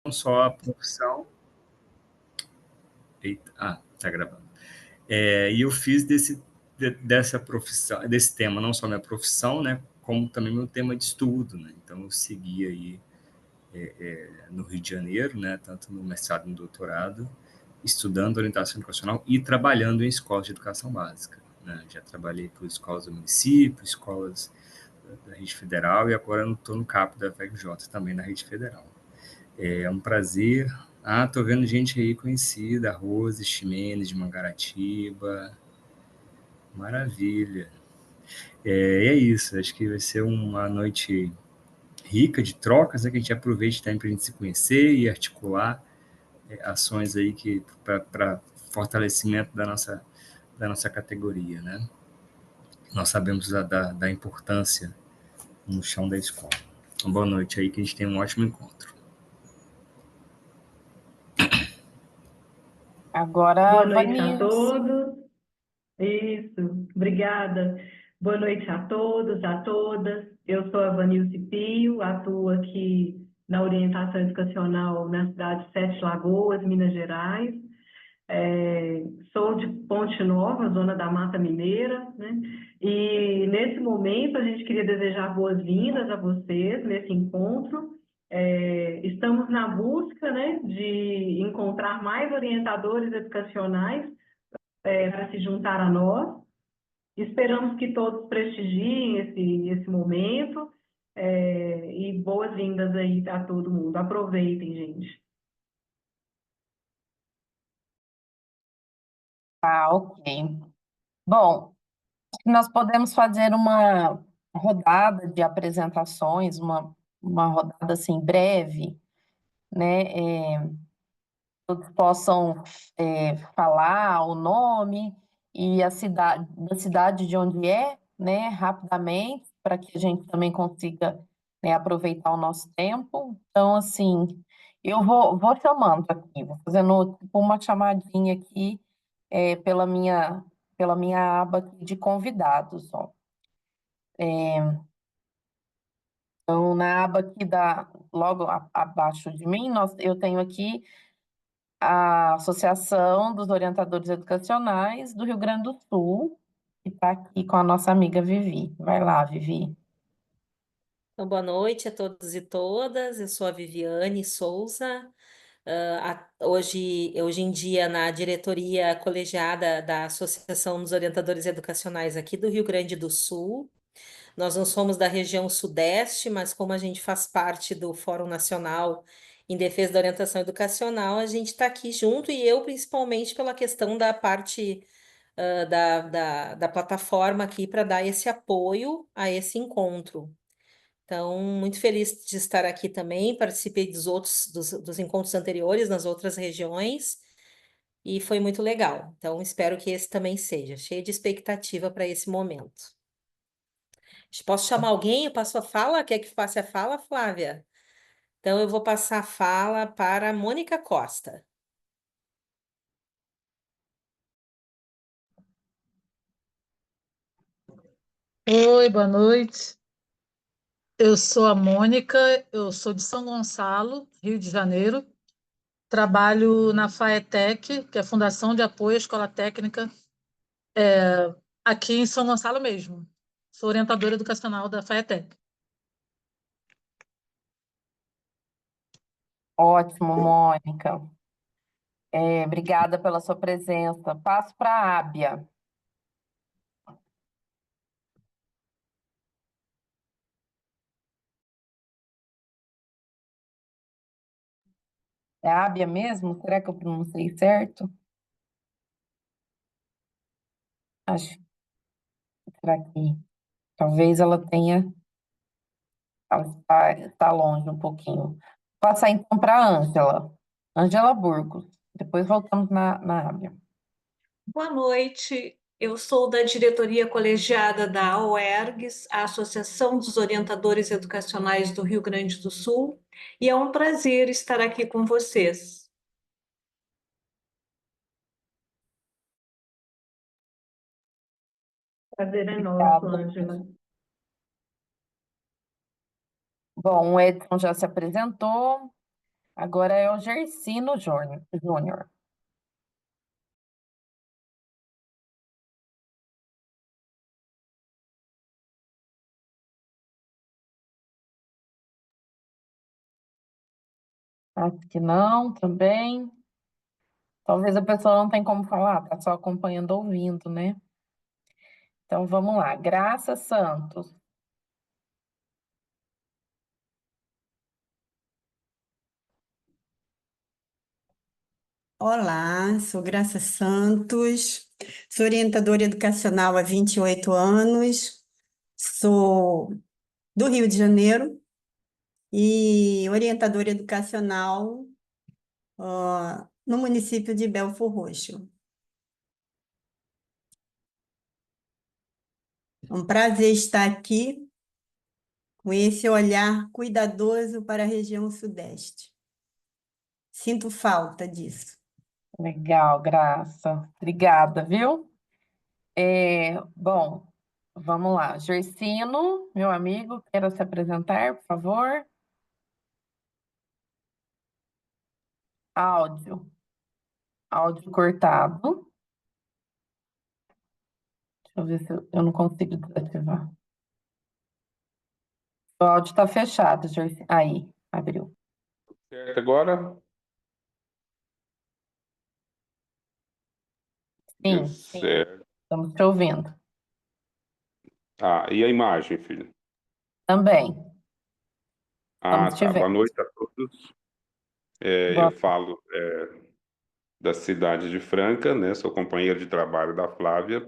não só a profissão. Eita, tá gravando. E eu fiz dessa profissão, desse tema, não só minha profissão, né, como também meu tema de estudo, né? Então eu segui aí no Rio de Janeiro, né, tanto no mestrado e no doutorado, estudando orientação educacional e trabalhando em escolas de educação básica, né? Já trabalhei por escolas do município, escolas da rede federal e agora eu estou no CAP da FRJ, também na rede federal. É um prazer. Tô vendo gente aí conhecida, Rose Ximenes de Mangaratiba. Maravilha. É isso, acho que vai ser uma noite rica de trocas, né, que a gente aproveite também para a gente se conhecer e articular ações aí que para fortalecimento da nossa categoria, né? Nós sabemos da importância no chão da escola. Então, boa noite aí, que a gente tenha um ótimo encontro. Agora, Boa noite a Vanils. todos. Isso, obrigada. Boa noite a todos, a todas. Eu sou a Vanilce Pio, atuo aqui na orientação educacional na cidade de Sete Lagoas, Minas Gerais. Sou de Ponte Nova, zona da Mata Mineira, né? E nesse momento a gente queria desejar boas-vindas a vocês nesse encontro. Estamos na busca, né, de encontrar mais orientadores educacionais para se juntar a nós. Esperamos que todos prestigiem esse momento e boas-vindas aí a todo mundo. Aproveitem, gente. Ok. Bom, nós podemos fazer uma rodada de apresentações, uma rodada assim breve, né? Todos possam falar o nome e a cidade, da cidade de onde é, né? Rapidamente, para que a gente também consiga, né, aproveitar o nosso tempo. Então, assim, eu vou chamando aqui, vou fazendo tipo, uma chamadinha aqui pela minha aba aqui de convidados, ó. Então, na aba aqui logo abaixo de mim, eu tenho aqui a Associação dos Orientadores Educacionais do Rio Grande do Sul, que está aqui com a nossa amiga Vivi. Vai lá, Vivi. Então, boa noite a todos e todas. Eu sou a Viviane Souza. Hoje em dia, na diretoria colegiada da Associação dos Orientadores Educacionais aqui do Rio Grande do Sul. Nós não somos da região Sudeste, mas como a gente faz parte do Fórum Nacional em Defesa da Orientação Educacional, a gente está aqui junto e eu, principalmente, pela questão da parte da plataforma aqui para dar esse apoio a esse encontro. Então, muito feliz de estar aqui também. Participei dos encontros anteriores nas outras regiões e foi muito legal. Então, espero que esse também seja, cheio de expectativa para esse momento. Posso chamar alguém? Eu passo a fala? Quer que faça a fala, Flávia? Então, eu vou passar a fala para a Mônica Costa. Oi, boa noite. Eu sou a Mônica, eu sou de São Gonçalo, Rio de Janeiro. Trabalho na FAETEC, que é a Fundação de Apoio à Escola Técnica, aqui em São Gonçalo mesmo. Sou orientadora educacional da FAETEC. Ótimo, Mônica. Obrigada pela sua presença. Passo para a Ábia. É Ábia mesmo? Será que eu pronunciei certo? Acho, será que talvez ela tenha. Ela está longe um pouquinho. Vou passar então para a Ângela. Ângela Burgos. Depois voltamos na Ábia. Boa noite. Eu sou da diretoria colegiada da AOERGS, a Associação dos Orientadores Educacionais do Rio Grande do Sul, e é um prazer estar aqui com vocês. Prazer é nosso, Obrigada. Ângela. Bom, o Edson já se apresentou. Agora é o Gersino Júnior. Acho que não, também. Talvez a pessoa não tenha como falar, tá só acompanhando, ouvindo, né? Então vamos lá. Graça Santos. Olá, sou Graça Santos, sou orientadora educacional há 28 anos, sou do Rio de Janeiro e orientadora educacional, no município de Belford Roxo. É um prazer estar aqui com esse olhar cuidadoso para a região Sudeste. Sinto falta disso. Legal, Graça. Obrigada, viu? Bom, vamos lá. Gersino, meu amigo, queira se apresentar, por favor. Áudio. Áudio cortado. Deixa eu ver se eu não consigo desativar. O áudio está fechado, Gersino. Aí, abriu. Certo agora? Deu Sim, certo. estamos te ouvindo. Ah, e a imagem, filho? Também, Ah, estamos te tá. Boa vendo. noite a todos. Eu Boa. falo da cidade de Franca, né? Sou companheiro de trabalho da Flávia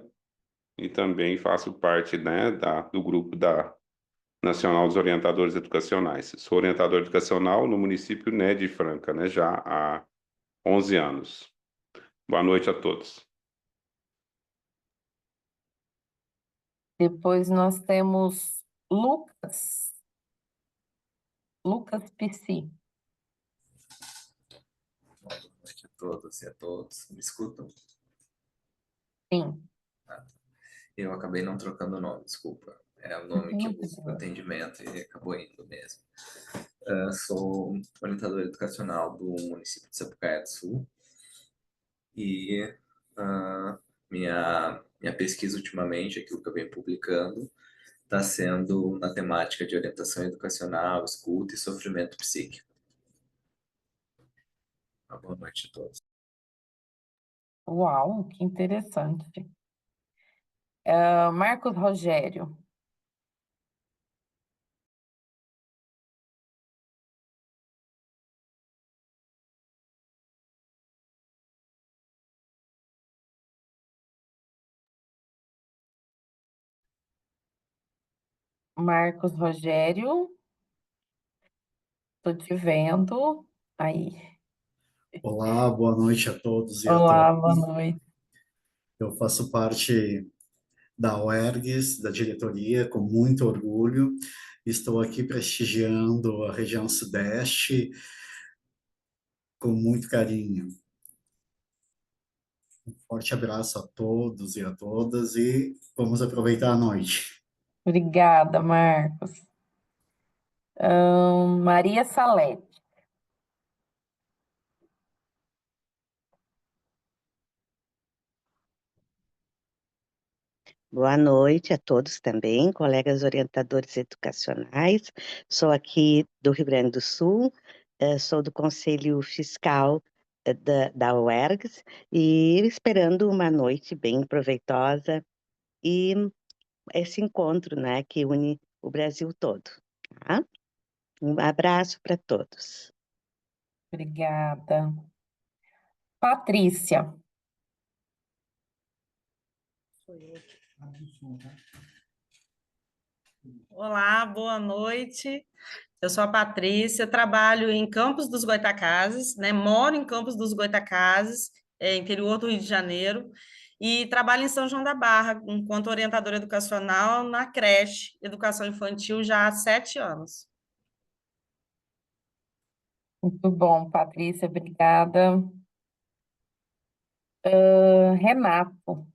e também faço parte, né, do grupo da Nacional dos Orientadores Educacionais. Sou orientador educacional no município, né, de Franca, né, já há 11 anos. Boa noite a todos. Depois nós temos Lucas. Lucas PC. Boa noite a todas e a todos. Me escutam? Sim. Eu acabei não trocando o nome, desculpa. É o nome que eu uso para atendimento e acabou indo mesmo. Sou orientador educacional do município de Sapucaia do Sul e minha pesquisa ultimamente, aquilo que eu venho publicando, está sendo na temática de orientação educacional, escuta e sofrimento psíquico. Uma boa noite a todos. Uau, que interessante. Marcos Rogério. Marcos Rogério. Estou te vendo. Aí. Olá, boa noite a todos e a Olá, boa todas. noite. Eu faço parte da UERGS, da diretoria, com muito orgulho. Estou aqui prestigiando a região Sudeste com muito carinho. Um forte abraço a todos e a todas e vamos aproveitar a noite. Obrigada, Marcos. Maria Salete. Boa noite a todos também, colegas orientadores educacionais. Sou aqui do Rio Grande do Sul, sou do Conselho Fiscal da UERGS e esperando uma noite bem proveitosa e esse encontro, né, que une o Brasil todo. Tá? Um abraço para todos. Obrigada. Patrícia. Olá, boa noite. Eu sou a Patrícia, trabalho em Campos dos Goytacazes, né? Moro em Campos dos Goytacazes, interior do Rio de Janeiro, e trabalho em São João da Barra, enquanto orientadora educacional na creche Educação Infantil já há 7 anos. Muito bom, Patrícia, obrigada. Renato.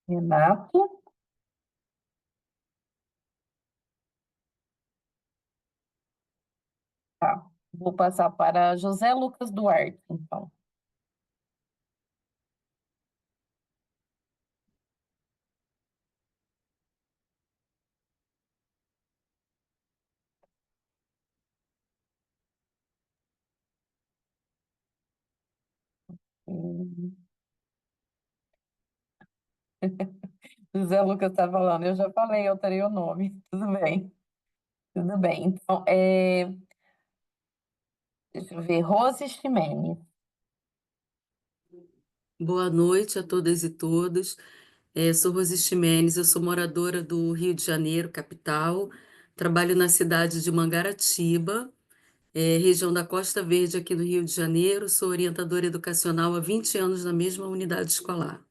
Renato. Tá. Vou passar para José Lucas Duarte, então. Hum. José Lucas está falando, eu já falei, eu terei o nome. Tudo bem. Tudo bem. Então, deixa eu ver, Rose Ximenes. Boa noite a todas e todos. Sou Rose Ximenes, eu sou moradora do Rio de Janeiro, capital. Trabalho na cidade de Mangaratiba, região da Costa Verde, aqui no Rio de Janeiro. Sou orientadora educacional há 20 anos na mesma unidade escolar.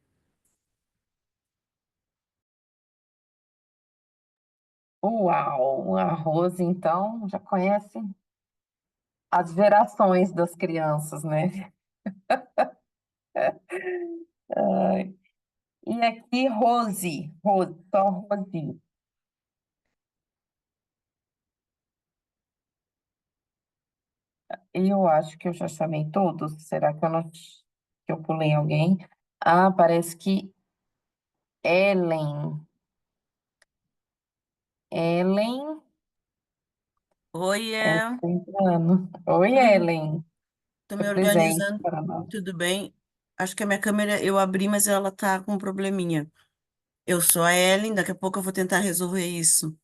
Uau, a Rose, então, já conhece as gerações das crianças, né? Ai, e aqui, Rose, só Rose. Eu acho que eu já chamei todos. Será que que eu pulei alguém? Ah, parece que Ellen. Ellen, Oi, ela tá entrando. Oi, Ellen. tô Tô me presente organizando, para nós. tudo bem? Acho que a minha câmera eu abri, mas ela tá com um probleminha. Eu sou a Ellen, daqui a pouco eu vou tentar resolver isso.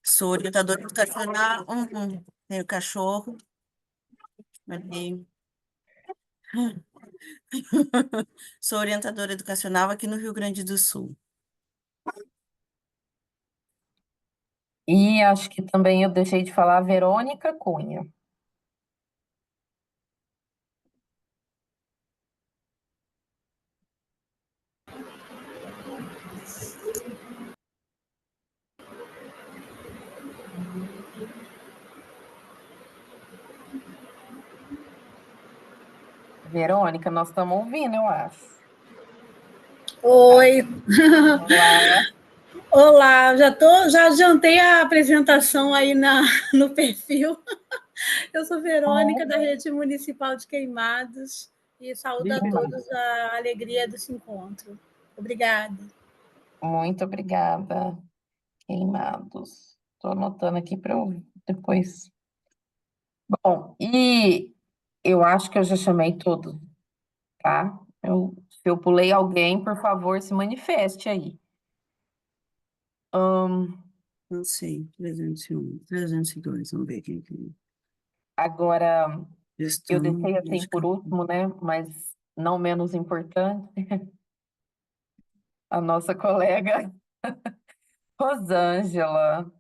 Sou orientadora educacional, tenho cachorro, ali. Sou orientadora educacional aqui no Rio Grande do Sul. E acho que também eu deixei de falar Verônica Cunha. Verônica, nós estamos ouvindo, eu acho. Oi. Olá. Olá, já adiantei a apresentação aí no perfil. Eu sou Verônica, da Rede Municipal de Queimados, e saúdo a todos a alegria desse encontro. Obrigada. Muito obrigada, Queimados. Estou anotando aqui para eu depois. Bom, e eu acho que eu já chamei todos, tá? Se eu pulei alguém, por favor, se manifeste aí. Não sei, 301, 302, vamos ver quem. Agora, eu deixei assim acho por último, né? Mas não menos importante, a nossa colega Rosângela.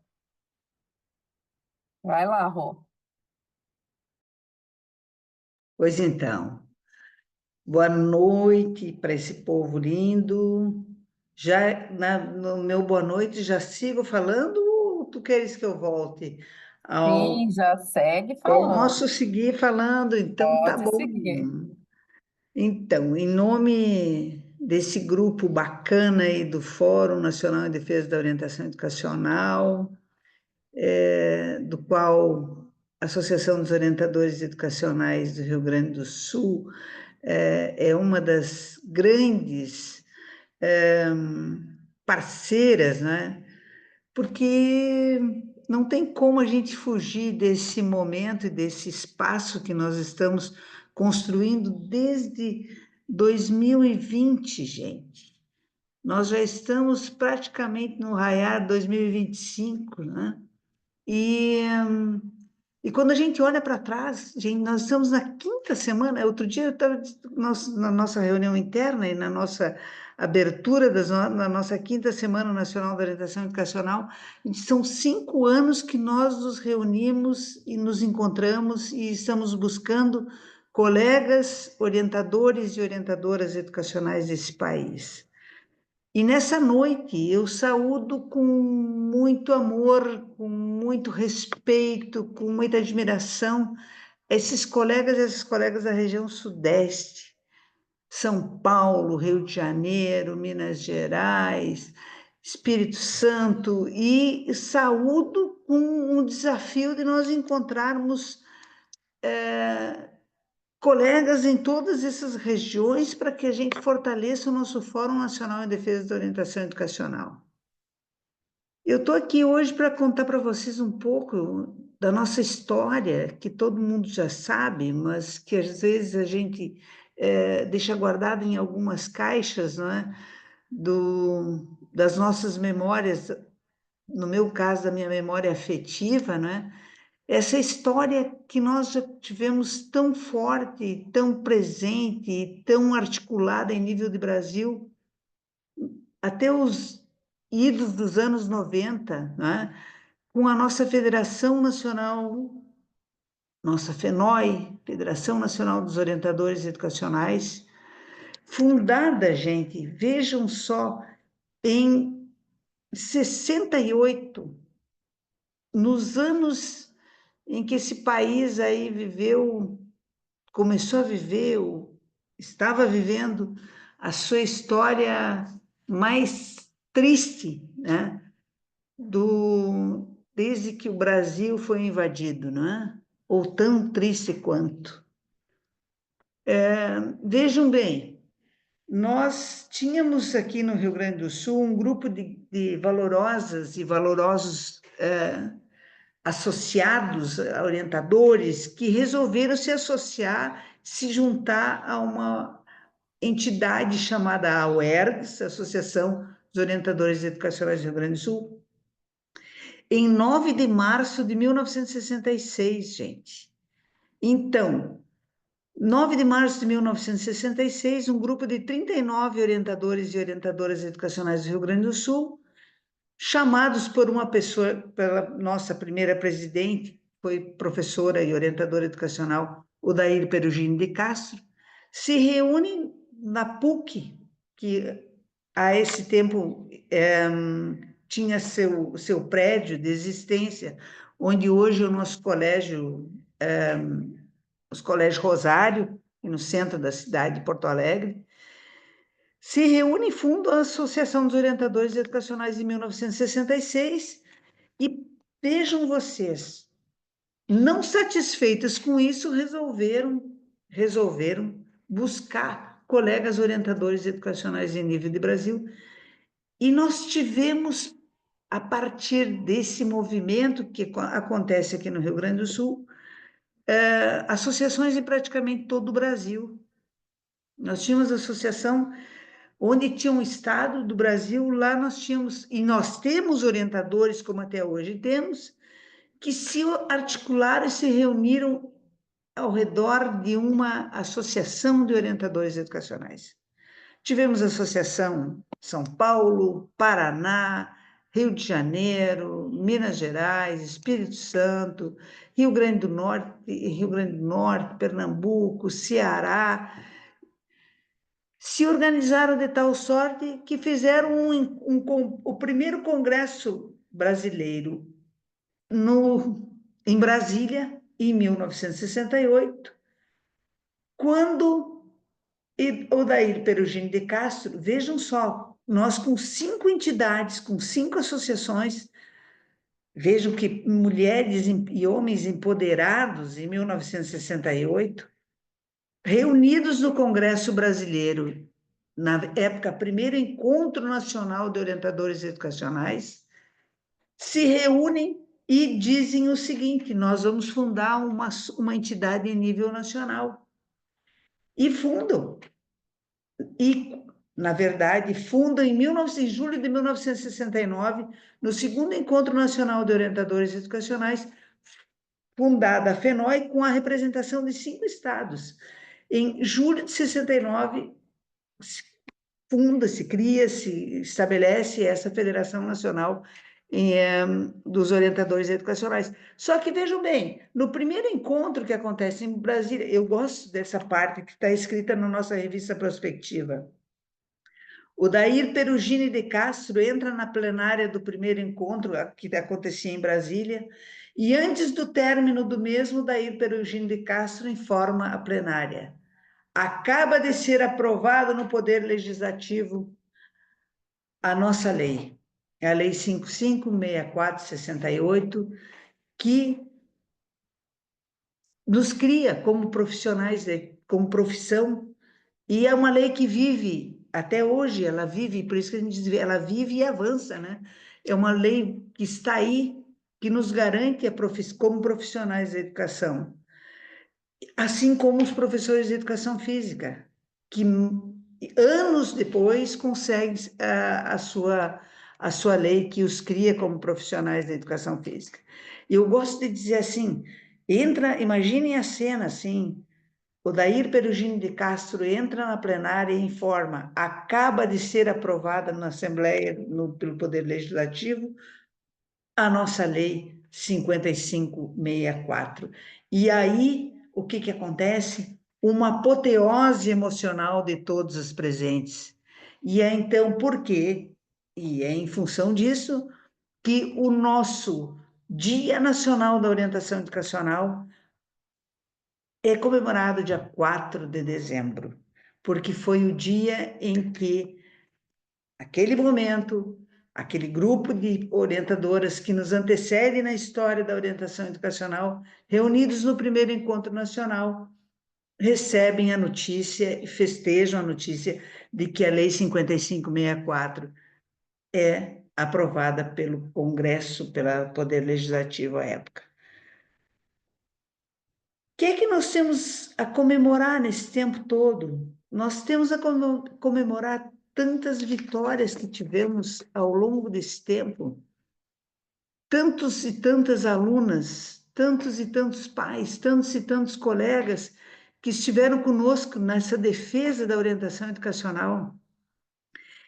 Vai lá, Rô. Pois então, boa noite para esse povo lindo. Já no meu boa noite, já sigo falando ou tu queres que eu volte Sim, já segue falando. Posso seguir falando, então tá Pode bom. seguir. Então, em nome desse grupo bacana aí do Fórum Nacional em Defesa da Orientação Educacional, do qual a Associação dos Orientadores Educacionais do Rio Grande do Sul é uma das grandes parceiras, né? Porque não tem como a gente fugir desse momento e desse espaço que nós estamos construindo desde 2020, gente. Nós já estamos praticamente no raiar 2025, né? E quando a gente olha para trás, gente, nós estamos na quinta semana. Outro dia eu estava na nossa reunião interna e na nossa abertura da nossa quinta Semana Nacional da Orientação Educacional, são 5 anos que nós nos reunimos e nos encontramos e estamos buscando colegas, orientadores e orientadoras educacionais desse país. E nessa noite eu saúdo com muito amor, com muito respeito, com muita admiração, esses colegas e essas colegas da região Sudeste. São Paulo, Rio de Janeiro, Minas Gerais, Espírito Santo, e saúdo com um desafio de nós encontrarmos colegas em todas essas regiões para que a gente fortaleça o nosso Fórum Nacional em Defesa da Orientação Educacional. Eu estou aqui hoje para contar para vocês um pouco da nossa história, que todo mundo já sabe, mas que às vezes a gente deixa guardada em algumas caixas, não é? Das nossas memórias, no meu caso, da minha memória afetiva, não é? Essa história que nós já tivemos tão forte, tão presente e tão articulada em nível de Brasil, até os idos dos anos 90, né? Com a nossa Federação Nacional, nossa FENOE, Federação Nacional dos Orientadores Educacionais, fundada, gente, vejam só, em 68, nos anos em que esse país aí começou a viver, estava vivendo a sua história mais triste, né? Desde que o Brasil foi invadido, não é? Ou tão triste quanto. Vejam bem, nós tínhamos aqui no Rio Grande do Sul um grupo de valorosas e valorosos associados, orientadores, que resolveram se associar, se juntar a uma entidade chamada AOERGS, Associação dos Orientadores Educacionais do Rio Grande do Sul, em 9 de março de 1966, gente. Então, 9 de março de 1966, um grupo de 39 orientadores e orientadoras educacionais do Rio Grande do Sul, chamados por uma pessoa, pela nossa primeira presidente, foi professora e orientadora educacional, Odair Perugino de Castro, se reúnem na PUC, que a esse tempo tinha seu prédio de existência, onde hoje o nosso colégio, os Colégios Rosário, no centro da cidade de Porto Alegre, se reúne e funda a Associação dos Orientadores Educacionais em 1966, e vejam vocês, não satisfeitas com isso, resolveram buscar colegas orientadores educacionais em nível de Brasil, e nós tivemos, a partir desse movimento que acontece aqui no Rio Grande do Sul, associações em praticamente todo o Brasil. Nós tínhamos associação onde tinha um estado do Brasil, lá nós tínhamos, e nós temos orientadores, como até hoje temos, que se articularam e se reuniram ao redor de uma associação de orientadores educacionais. Tivemos associação São Paulo, Paraná, Rio de Janeiro, Minas Gerais, Espírito Santo, Rio Grande do Norte, Pernambuco, Ceará. Se organizaram de tal sorte que fizeram o primeiro congresso brasileiro em Brasília, em 1968, quando Odair Perugino de Castro, vejam só, nós com 5 entidades, com 5 associações, vejam que mulheres e homens empoderados em 1968, reunidos no Congresso Brasileiro, na época, primeiro Encontro Nacional de Orientadores Educacionais, se reúnem e dizem o seguinte: nós vamos fundar uma entidade em nível nacional. E fundam. E, na verdade, fundam em julho de 1969, no segundo Encontro Nacional de Orientadores Educacionais, fundada a FENOE, com a representação de 5 estados. Em julho de 69, funda-se, cria-se, estabelece essa Federação Nacional dos Orientadores Educacionais. Só que, vejam bem, no primeiro encontro que acontece em Brasília, eu gosto dessa parte que está escrita na nossa revista Prospectiva, Odair Perugino de Castro entra na plenária do primeiro encontro que acontecia em Brasília, e antes do término do mesmo, Odair Perugino de Castro informa a plenária: acaba de ser aprovado no Poder Legislativo a nossa lei, é a Lei 5564/68, que nos cria como profissionais, como profissão, e é uma lei que vive, até hoje ela vive, por isso que a gente diz, ela vive e avança, né? É uma lei que está aí, que nos garante como profissionais da educação, assim como os professores de educação física, que anos depois conseguem a sua lei que os cria como profissionais da educação física. Eu gosto de dizer assim, imaginem a cena assim, o Dair Perugino de Castro entra na plenária e informa, acaba de ser aprovada na Assembleia, pelo Poder Legislativo, a nossa lei 5564. E aí, o que acontece? Uma apoteose emocional de todos os presentes. E é então por quê? E é em função disso que o nosso Dia Nacional da Orientação Educacional é comemorado dia 4 de dezembro, porque foi o dia em que, aquele momento, aquele grupo de orientadoras que nos antecede na história da orientação educacional, reunidos no primeiro encontro nacional, recebem a notícia e festejam a notícia de que a Lei 5564 é aprovada pelo Congresso, pelo Poder Legislativo à época. O que é que nós temos a comemorar nesse tempo todo? Nós temos a comemorar tantas vitórias que tivemos ao longo desse tempo, tantos e tantas alunas, tantos e tantos pais, tantos e tantos colegas que estiveram conosco nessa defesa da orientação educacional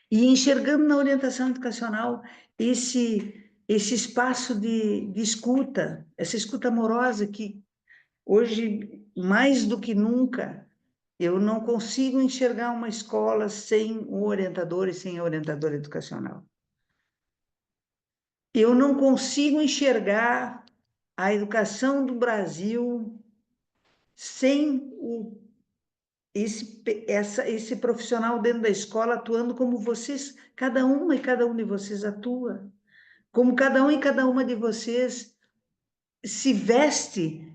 e enxergando na orientação educacional esse espaço de escuta, essa escuta amorosa que hoje, mais do que nunca, eu não consigo enxergar uma escola sem um orientador e sem a orientadora educacional. Eu não consigo enxergar a educação do Brasil sem esse profissional dentro da escola atuando como vocês, cada uma e cada um de vocês atua, como cada um e cada uma de vocês se veste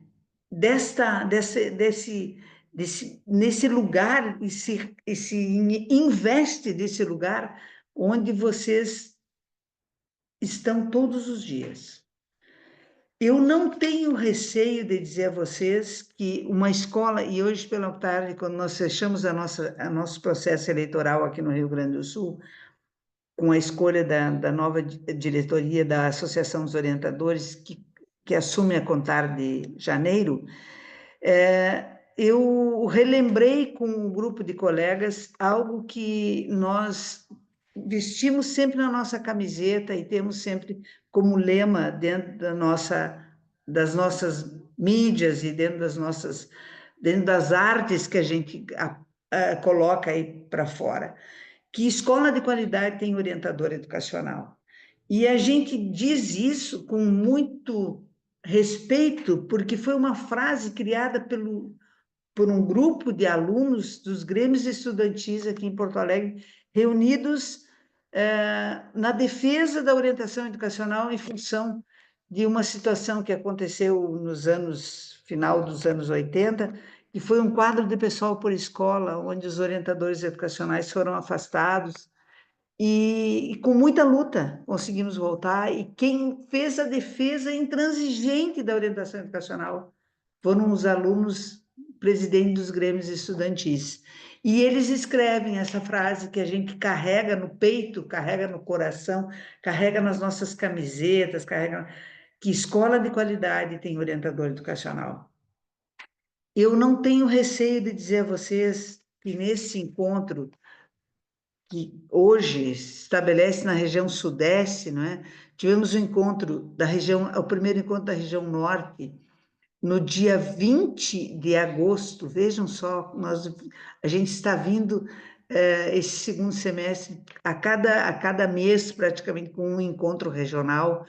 nesse lugar e se investe desse lugar onde vocês estão todos os dias. Eu não tenho receio de dizer a vocês que uma escola, e hoje pela tarde, quando nós fechamos nosso processo eleitoral aqui no Rio Grande do Sul, com a escolha da nova diretoria da Associação dos Orientadores, que assume a contar de janeiro, eu relembrei com um grupo de colegas algo que nós vestimos sempre na nossa camiseta e temos sempre como lema dentro das nossas mídias e dentro das artes que a gente coloca aí para fora, que escola de qualidade tem orientador educacional. E a gente diz isso com muito respeito, porque foi uma frase criada por um grupo de alunos dos grêmios estudantis aqui em Porto Alegre, reunidos na defesa da orientação educacional em função de uma situação que aconteceu final dos anos 80, que foi um quadro de pessoal por escola, onde os orientadores educacionais foram afastados, e com muita luta conseguimos voltar, e quem fez a defesa intransigente da orientação educacional foram os alunos presidentes dos grêmios estudantis. E eles escrevem essa frase que a gente carrega no peito, carrega no coração, carrega nas nossas camisetas, que escola de qualidade tem orientador educacional. Eu não tenho receio de dizer a vocês que nesse encontro, que hoje se estabelece na região sudeste, não é? Tivemos o primeiro encontro da região norte, no dia 20 de agosto, vejam só, a gente está vindo esse segundo semestre, a cada mês, praticamente, com um encontro regional,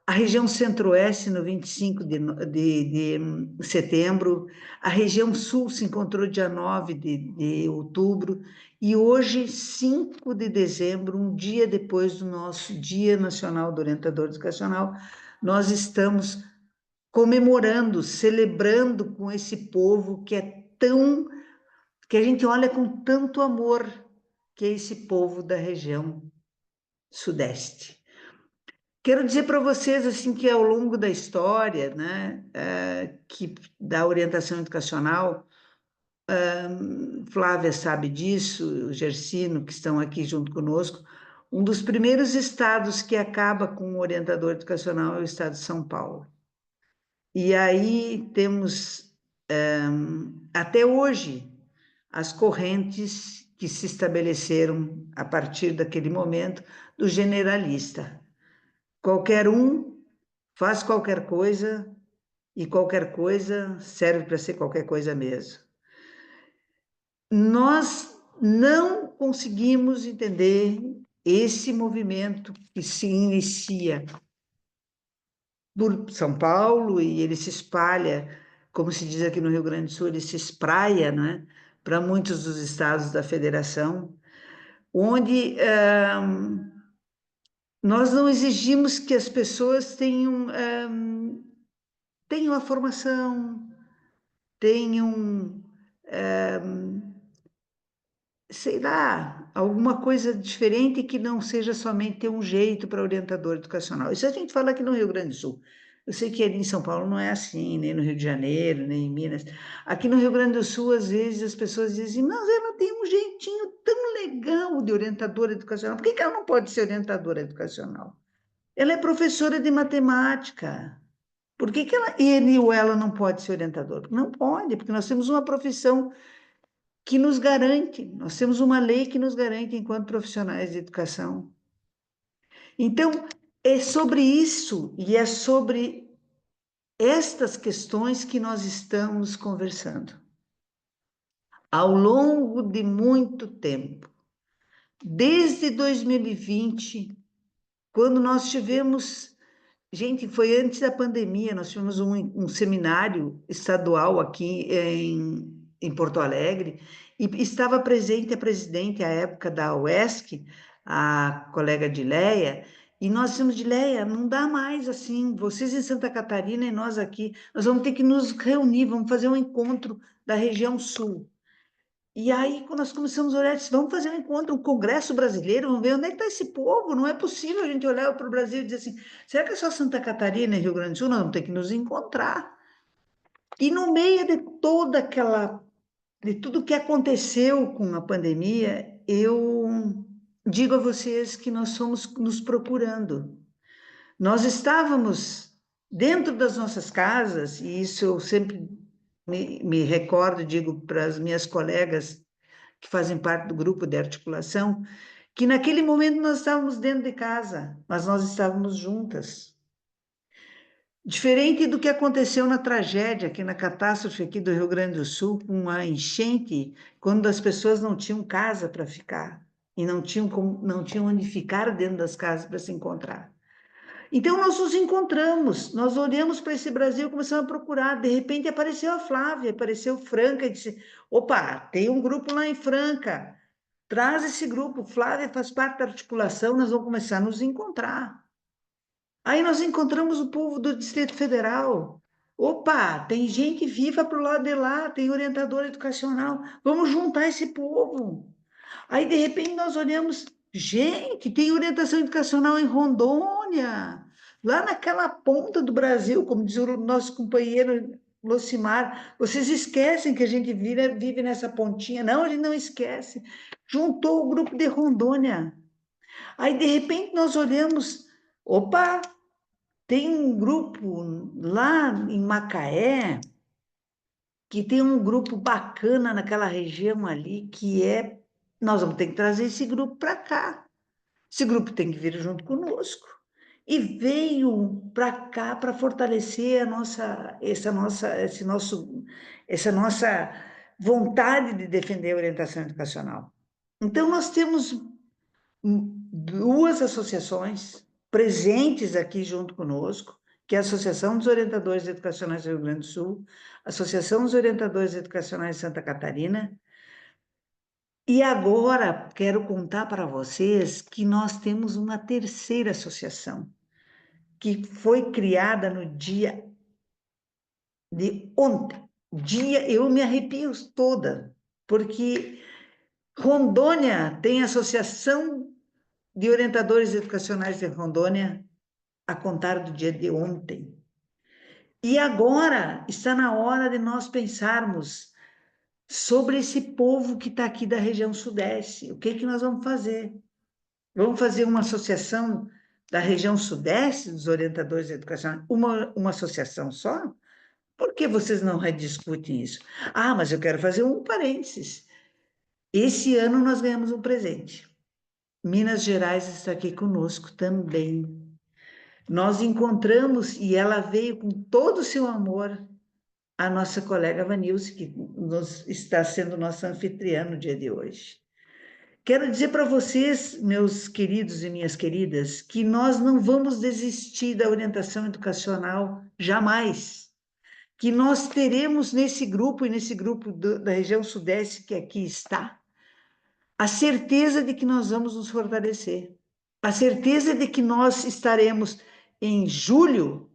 a região Centro-Oeste no 25 de setembro, a região Sul se encontrou dia 9 de outubro, e hoje, 5 de dezembro, um dia depois do nosso Dia Nacional do Orientador Educacional, nós estamos comemorando, celebrando com esse povo que é tão, que a gente olha com tanto amor, que é esse povo da região Sudeste. Quero dizer para vocês assim que ao longo da história, né, que da orientação educacional, Flávia sabe disso, o Gersino, que estão aqui junto conosco, um dos primeiros estados que acaba com o orientador educacional é o estado de São Paulo. E aí temos, até hoje, as correntes que se estabeleceram a partir daquele momento do generalista. Qualquer um faz qualquer coisa e qualquer coisa serve para ser qualquer coisa mesmo. Nós não conseguimos entender esse movimento que se inicia por São Paulo e ele se espalha, como se diz aqui no Rio Grande do Sul, ele se espraia, né, para muitos dos estados da federação, onde nós não exigimos que as pessoas tenham a formação, tenham, sei lá, alguma coisa diferente que não seja somente ter um jeito para orientador educacional. Isso a gente fala aqui no Rio Grande do Sul. Eu sei que ali em São Paulo não é assim, nem no Rio de Janeiro, nem em Minas. Aqui no Rio Grande do Sul, às vezes, as pessoas dizem, mas ela tem um jeitinho tão legal de orientadora educacional. Por que ela não pode ser orientadora educacional? Ela é professora de matemática. Por que ele ou ela não pode ser orientador? Não pode, porque nós temos uma profissão que nos garante, nós temos uma lei que nos garante enquanto profissionais de educação. Então, é sobre isso e é sobre estas questões que nós estamos conversando. Ao longo de muito tempo, desde 2020, quando nós tivemos... Gente, foi antes da pandemia, nós tivemos um seminário estadual aqui em Porto Alegre, e estava presente a presidente, à época, da UESC, a colega Dileia, e nós dissemos, Dileia, não dá mais assim, vocês em Santa Catarina e nós aqui, nós vamos ter que nos reunir, vamos fazer um encontro da região sul. E aí, quando nós começamos a olhar, disse, vamos fazer um encontro, um congresso brasileiro, vamos ver onde é que está esse povo, não é possível a gente olhar para o Brasil e dizer assim, será que é só Santa Catarina e Rio Grande do Sul? Nós vamos ter que nos encontrar. E no meio de toda aquela, de tudo que aconteceu com a pandemia, eu digo a vocês que nós fomos nos procurando. Nós estávamos dentro das nossas casas, e isso eu sempre me recordo, digo para as minhas colegas que fazem parte do grupo de articulação, que naquele momento nós estávamos dentro de casa, mas nós estávamos juntas. Diferente do que aconteceu na tragédia, aqui na catástrofe aqui do Rio Grande do Sul, com a enchente, quando as pessoas não tinham casa para ficar, e não tinham onde ficar dentro das casas para se encontrar. Então, nós nos encontramos, nós olhamos para esse Brasil e começamos a procurar. De repente, apareceu a Flávia, apareceu Franca, e disse, opa, tem um grupo lá em Franca, traz esse grupo, Flávia faz parte da articulação, nós vamos começar a nos encontrar. Aí nós encontramos o povo do Distrito Federal. Opa, tem gente viva para o lado de lá, tem orientador educacional, vamos juntar esse povo. Aí, de repente, nós olhamos, gente, tem orientação educacional em Rondônia, lá naquela ponta do Brasil, como diz o nosso companheiro Lucimar, vocês esquecem que a gente vive nessa pontinha? Não, a gente não esquece. Juntou o grupo de Rondônia. Aí, de repente, nós olhamos, opa, tem um grupo lá em Macaé, que tem um grupo bacana naquela região ali, que é... Nós vamos ter que trazer esse grupo para cá. Esse grupo tem que vir junto conosco. E veio para cá para fortalecer essa nossa vontade de defender a orientação educacional. Então, nós temos duas associações presentes aqui junto conosco, que é a Associação dos Orientadores Educacionais do Rio Grande do Sul, a Associação dos Orientadores Educacionais de Santa Catarina. E agora quero contar para vocês que nós temos uma terceira associação, que foi criada no dia de ontem. Eu me arrepio toda, porque Rondônia tem a Associação de Orientadores Educacionais de Rondônia a contar do dia de ontem. E agora está na hora de nós pensarmos sobre esse povo que está aqui da região sudeste. O que que nós vamos fazer? Vamos fazer uma associação da região sudeste dos orientadores educacionais? Uma associação só? Por que vocês não rediscutem isso? Ah, mas eu quero fazer um parênteses. Esse ano nós ganhamos um presente. Minas Gerais está aqui conosco também. Nós encontramos, e ela veio com todo o seu amor, a nossa colega Vanilce, que está sendo nossa anfitriã no dia de hoje. Quero dizer para vocês, meus queridos e minhas queridas, que nós não vamos desistir da orientação educacional jamais. Que nós teremos nesse grupo, e nesse grupo da região sudeste que aqui está, a certeza de que nós vamos nos fortalecer. A certeza de que nós estaremos em julho,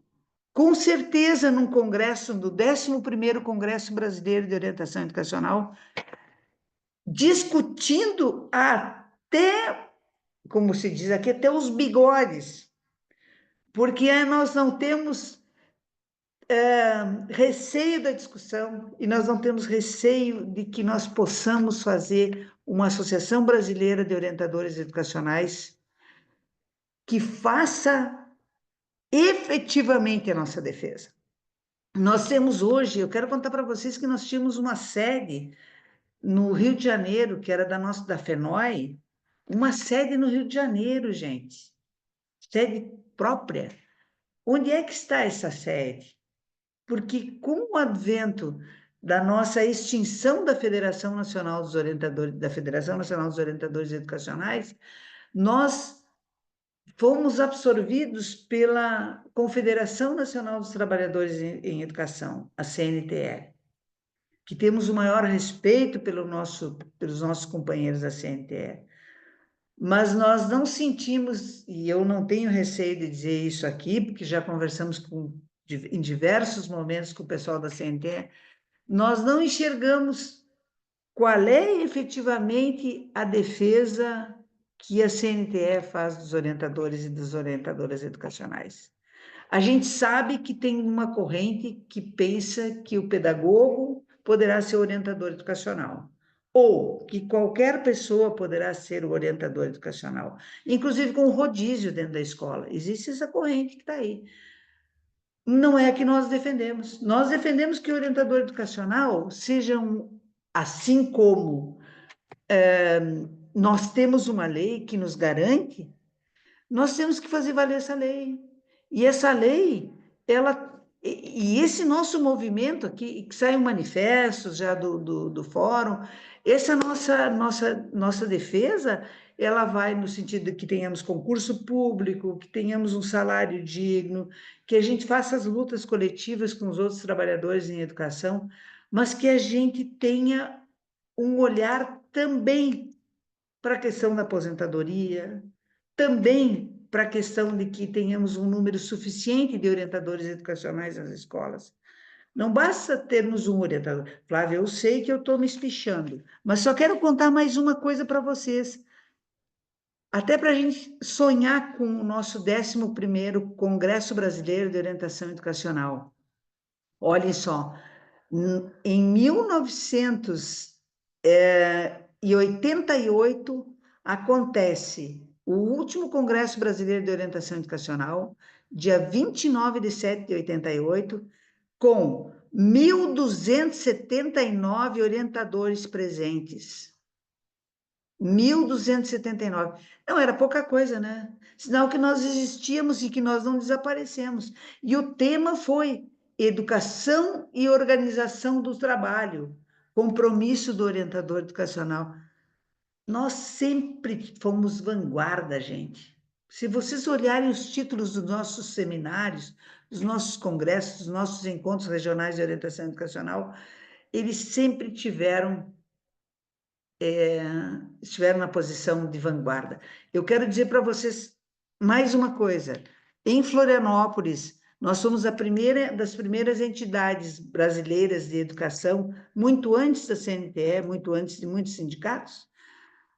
com certeza, num congresso, do 11º Congresso Brasileiro de Orientação Educacional, discutindo até, como se diz aqui, até os bigodes, porque nós não temos receio da discussão e nós não temos receio de que nós possamos fazer uma Associação Brasileira de Orientadores Educacionais que faça efetivamente a nossa defesa. Nós temos hoje, eu quero contar para vocês que nós tínhamos uma sede no Rio de Janeiro, que era da FENOI, uma sede no Rio de Janeiro, gente, sede própria. Onde é que está essa sede? Porque com o advento da nossa extinção da Federação Nacional dos Orientadores, da Federação Nacional dos Orientadores Educacionais, nós fomos absorvidos pela Confederação Nacional dos Trabalhadores em Educação, a CNTE, que temos o maior respeito pelos nossos companheiros da CNTE. Mas nós não sentimos, e eu não tenho receio de dizer isso aqui, porque já conversamos em diversos momentos com o pessoal da CNTE, nós não enxergamos qual é efetivamente a defesa que a CNTE faz dos orientadores e das orientadoras educacionais. A gente sabe que tem uma corrente que pensa que o pedagogo poderá ser orientador educacional, ou que qualquer pessoa poderá ser o orientador educacional, inclusive com rodízio dentro da escola. Existe essa corrente que está aí. Não é a que nós defendemos. Nós defendemos que o orientador educacional seja assim como nós temos uma lei que nos garante, nós temos que fazer valer essa lei. E essa lei, e esse nosso movimento aqui, que sai um manifesto já do fórum, essa nossa defesa, ela vai no sentido de que tenhamos concurso público, que tenhamos um salário digno, que a gente faça as lutas coletivas com os outros trabalhadores em educação, mas que a gente tenha um olhar também para a questão da aposentadoria, também para a questão de que tenhamos um número suficiente de orientadores educacionais nas escolas. Não basta termos um orientador. Flávia, eu sei que eu estou me espichando, mas só quero contar mais uma coisa para vocês. Até para a gente sonhar com o nosso 11º Congresso Brasileiro de Orientação Educacional. Olhem só, em 1988 acontece o último Congresso Brasileiro de Orientação Educacional, dia 29 de setembro de 88, com 1.279 orientadores presentes. 1.279. Não, era pouca coisa, né? Sinal que nós existíamos e que nós não desaparecemos. E o tema foi Educação e Organização do Trabalho, compromisso do orientador educacional. Nós sempre fomos vanguarda, gente. Se vocês olharem os títulos dos nossos seminários, dos nossos congressos, dos nossos encontros regionais de orientação educacional, eles sempre estiveram na posição de vanguarda. Eu quero dizer para vocês mais uma coisa. Em Florianópolis, nós somos das primeiras entidades brasileiras de educação, muito antes da CNTE, muito antes de muitos sindicatos.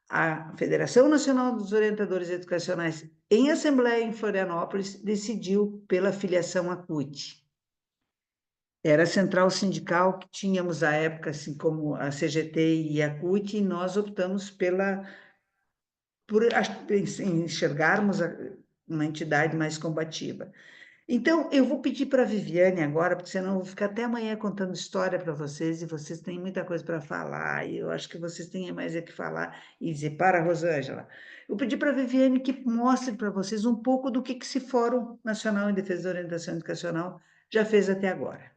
A Federação Nacional dos Orientadores Educacionais, em assembleia em Florianópolis, decidiu pela filiação à CUT. Era a central sindical que tínhamos à época, assim como a CGT e a CUT, e nós optamos por enxergarmos uma entidade mais combativa. Então, eu vou pedir para a Viviane agora, porque senão eu vou ficar até amanhã contando história para vocês, e vocês têm muita coisa para falar, e eu acho que vocês têm mais que falar, e dizer, para, Rosângela. Eu pedi para a Viviane que mostre para vocês um pouco do que esse Fórum Nacional em Defesa da Orientação Educacional já fez até agora.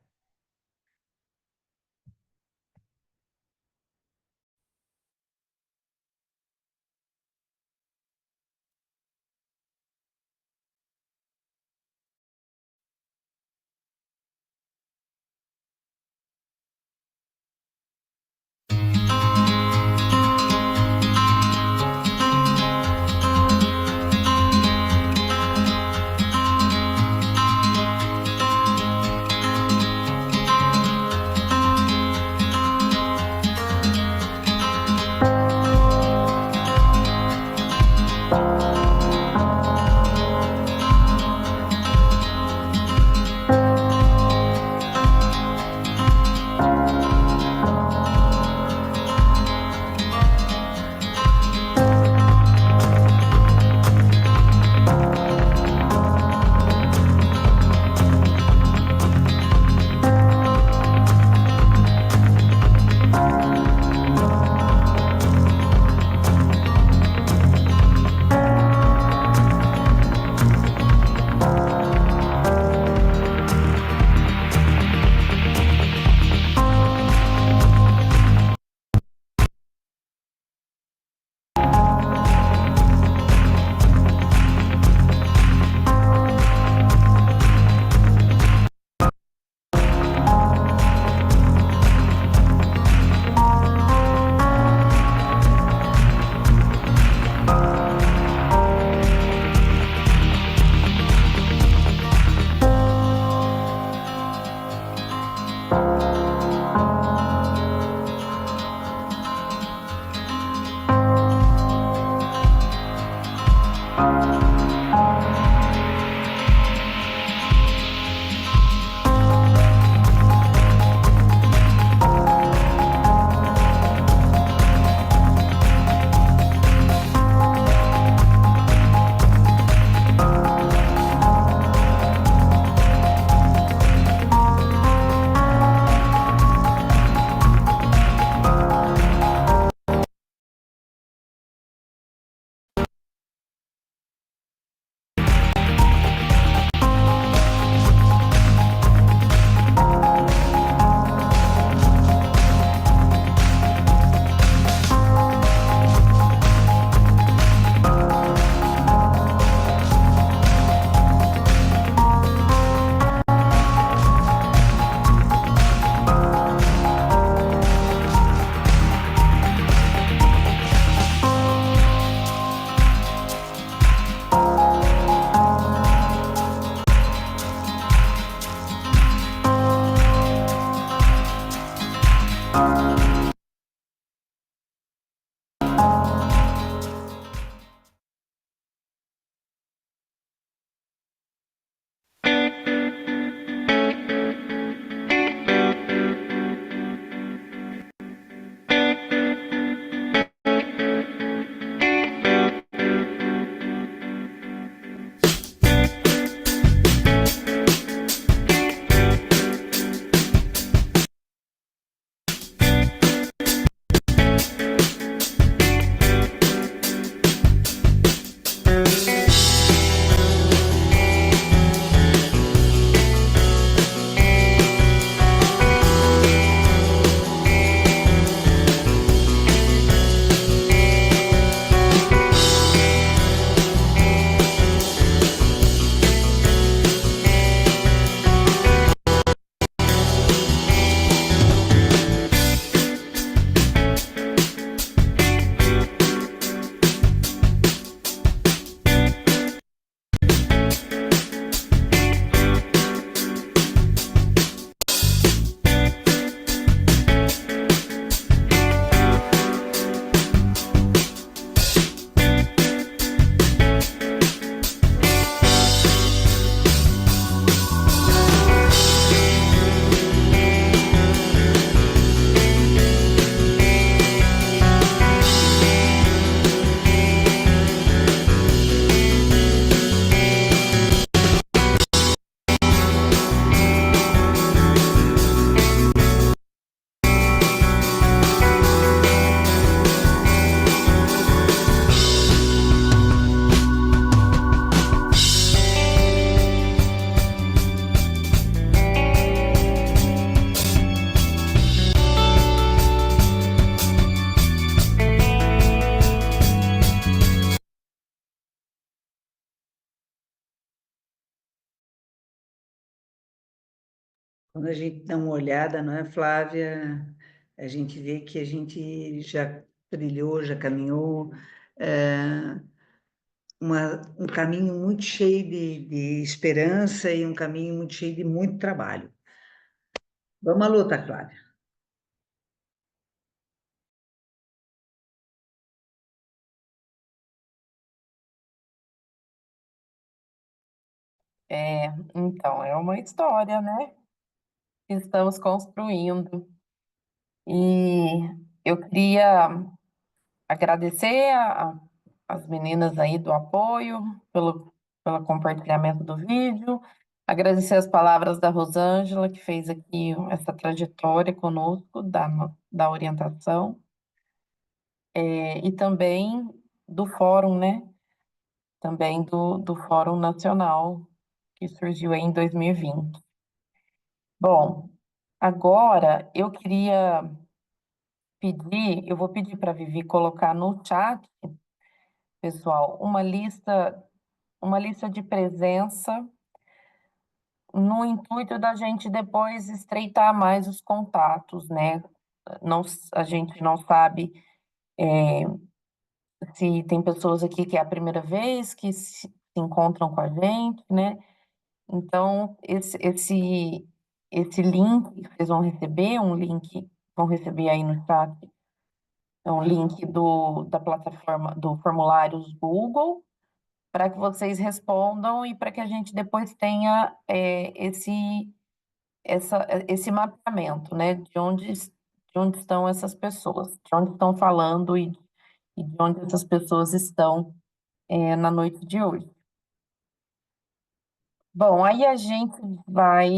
Quando a gente dá uma olhada, não é, Flávia? A gente vê que a gente já trilhou, já caminhou um caminho muito cheio de esperança e um caminho muito cheio de muito trabalho. Vamos à luta, Flávia. Então, é uma história, né? Que estamos construindo. E eu queria agradecer as meninas aí do apoio, pelo compartilhamento do vídeo, agradecer as palavras da Rosângela, que fez aqui essa trajetória conosco, da orientação, e também do fórum, né? Também do Fórum Nacional, que surgiu aí em 2020. Bom, agora eu queria eu vou pedir para a Vivi colocar no chat, pessoal, uma lista de presença no intuito da gente depois estreitar mais os contatos, né? Não, a gente não sabe se tem pessoas aqui que é a primeira vez que se encontram com a gente, né? Então, esse link que vocês vão receber, vão receber aí no chat, é um link da plataforma, do formulários Google, para que vocês respondam e para que a gente depois tenha esse mapeamento, né, de onde estão essas pessoas, de onde estão falando e de onde essas pessoas estão na noite de hoje. Bom, aí a gente vai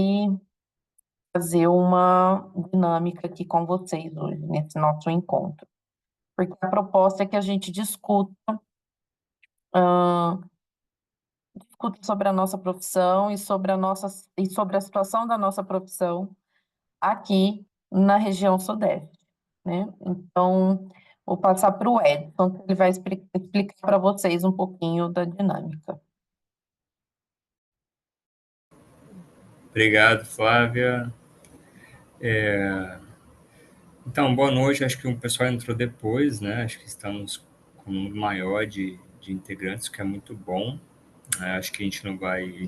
fazer uma dinâmica aqui com vocês hoje, nesse nosso encontro, porque a proposta é que a gente discuta sobre a nossa profissão e sobre a situação da nossa profissão aqui na região Sudeste, né? Então, vou passar para o Edson, que ele vai explicar para vocês um pouquinho da dinâmica. Obrigado, Flávia. Então, boa noite. Acho que o pessoal entrou depois, né? Acho que estamos com um número maior de integrantes, o que é muito bom. Acho que a gente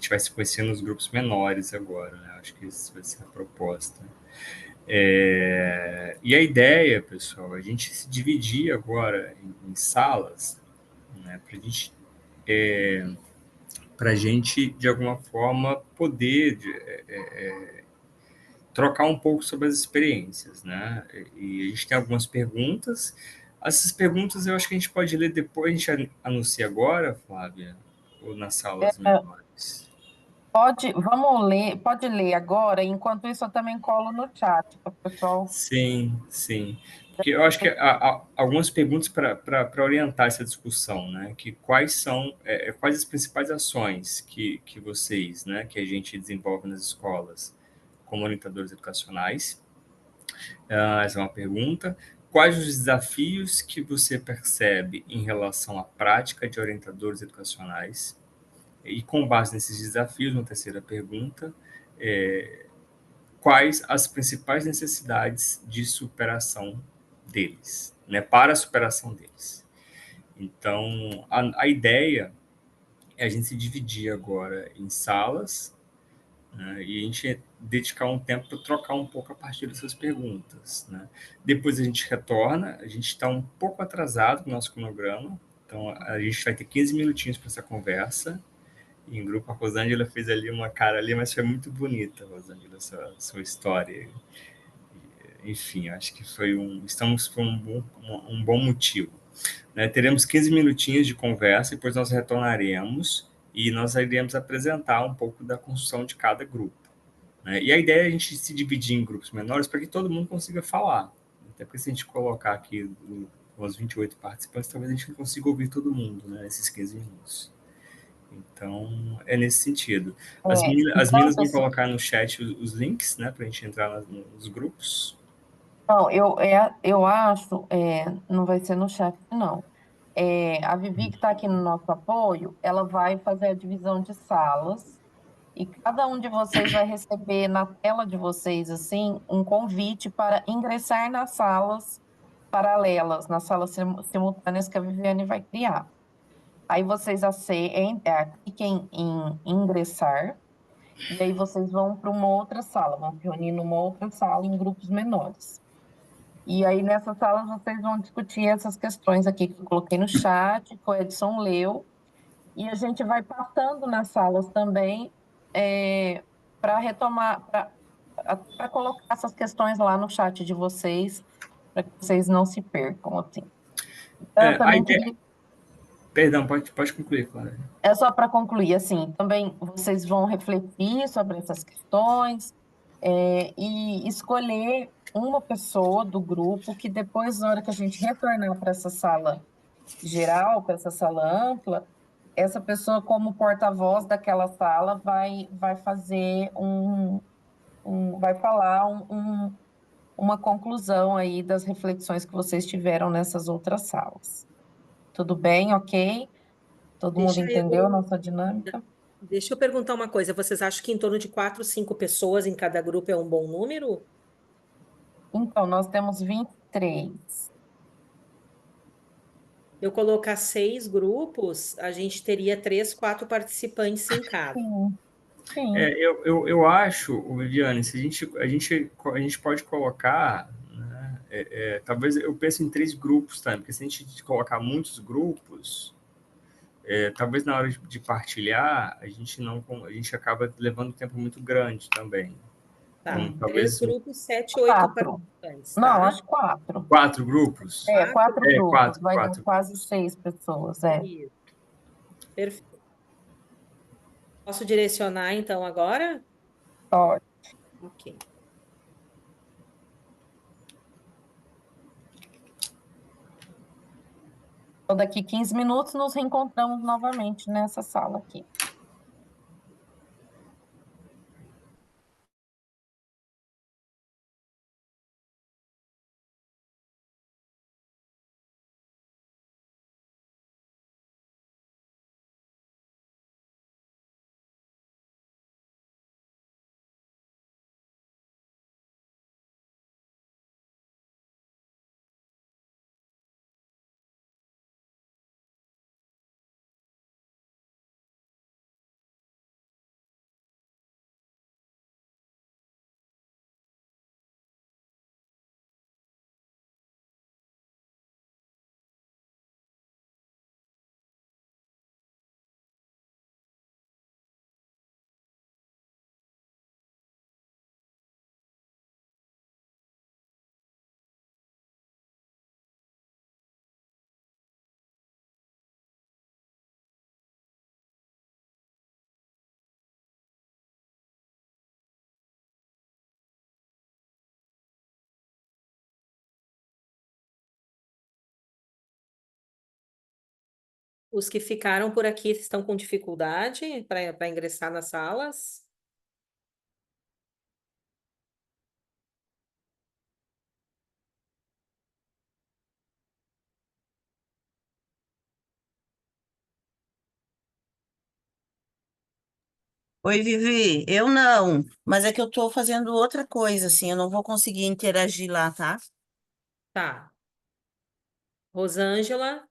vai se conhecer nos grupos menores agora, né? Acho que isso vai ser a proposta. E a ideia, pessoal, a gente se dividir agora em salas, né? Para a gente, de alguma forma, poder trocar um pouco sobre as experiências, né? E a gente tem algumas perguntas. Essas perguntas eu acho que a gente pode ler depois, a gente anuncia agora, Flávia, ou nas salas menores? Pode ler agora, enquanto isso eu também colo no chat, para o pessoal. Sim, sim. Porque eu acho que há algumas perguntas para orientar essa discussão, né? Que quais as principais ações que vocês, né, que a gente desenvolve nas escolas como orientadores educacionais? Essa é uma pergunta. Quais os desafios que você percebe em relação à prática de orientadores educacionais? E com base nesses desafios, uma terceira pergunta, quais as principais necessidades de superação deles, né, para a superação deles? Então, a ideia é a gente se dividir agora em salas, né, e a gente dedicar um tempo para trocar um pouco a partir dessas perguntas, né? Depois a gente retorna, a gente está um pouco atrasado no nosso cronograma, então a gente vai ter 15 minutinhos para essa conversa. Em grupo, a Rosângela fez ali uma cara ali, mas foi muito bonita, Rosângela, sua história. Enfim, acho que estamos por um bom motivo, né? Teremos 15 minutinhos de conversa, depois nós retornaremos e nós iremos apresentar um pouco da construção de cada grupo, né? E a ideia é a gente se dividir em grupos menores para que todo mundo consiga falar. Até porque se a gente colocar aqui com os 28 participantes, talvez a gente não consiga ouvir todo mundo, né, nesses 15 minutos. Então, é nesse sentido. As meninas vão colocar no chat os links, né, para a gente entrar nos grupos. Não, eu acho, não vai ser no chat, não. A Vivi, que está aqui no nosso apoio, ela vai fazer a divisão de salas E cada um de vocês vai receber na tela de vocês, assim, um convite para ingressar nas salas paralelas, nas salas simultâneas que a Viviane vai criar. Aí vocês cliquem em ingressar, e aí vocês vão para uma outra sala, vão se reunir numa outra sala em grupos menores. E aí nessas salas vocês vão discutir essas questões aqui que eu coloquei no chat, que o Edson leu, e a gente vai passando nas salas também para retomar, para colocar essas questões lá no chat de vocês, para que vocês não se percam, assim. Então, eu A também ideia... queria... Perdão, pode concluir, Clara. É só para concluir, assim, também vocês vão refletir sobre essas questões e escolher uma pessoa do grupo que depois, na hora que a gente retornar para essa sala geral, para essa sala ampla, essa pessoa, como porta-voz daquela sala, vai fazer vai falar uma conclusão aí das reflexões que vocês tiveram nessas outras salas. Tudo bem, ok? Todo mundo entendeu a nossa dinâmica? Deixa eu perguntar uma coisa. Vocês acham que em torno de 4, 5 pessoas em cada grupo é um bom número? Então, nós temos 23. Eu colocar 6 grupos, a gente teria 3, 4 participantes em cada. Sim, sim. Eu acho, Viviane, se a gente pode colocar, né, talvez eu penso em 3 grupos também, porque se a gente colocar muitos grupos, talvez na hora de partilhar, a gente acaba levando um tempo muito grande também. Tá, Então, 3 talvez grupos, 7, 8 4. participantes, Não, tá? acho 4. 4 grupos? 4 grupos, vai dar Quatro. quase 6 pessoas, Isso. Perfeito. Posso direcionar, então, agora? Pode. Ok. Então, daqui 15 minutos nos reencontramos novamente nessa sala aqui. Os que ficaram por aqui estão com dificuldade para ingressar nas salas? Oi, Vivi. Eu não, mas é que eu estou fazendo outra coisa, assim, eu não vou conseguir interagir lá, tá? Tá. Rosângela?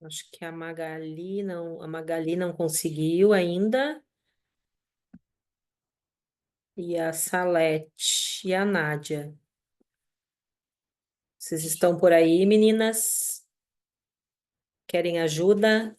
Acho que a Magali não conseguiu ainda. E a Salete e a Nádia. Vocês estão por aí, meninas? Querem ajuda?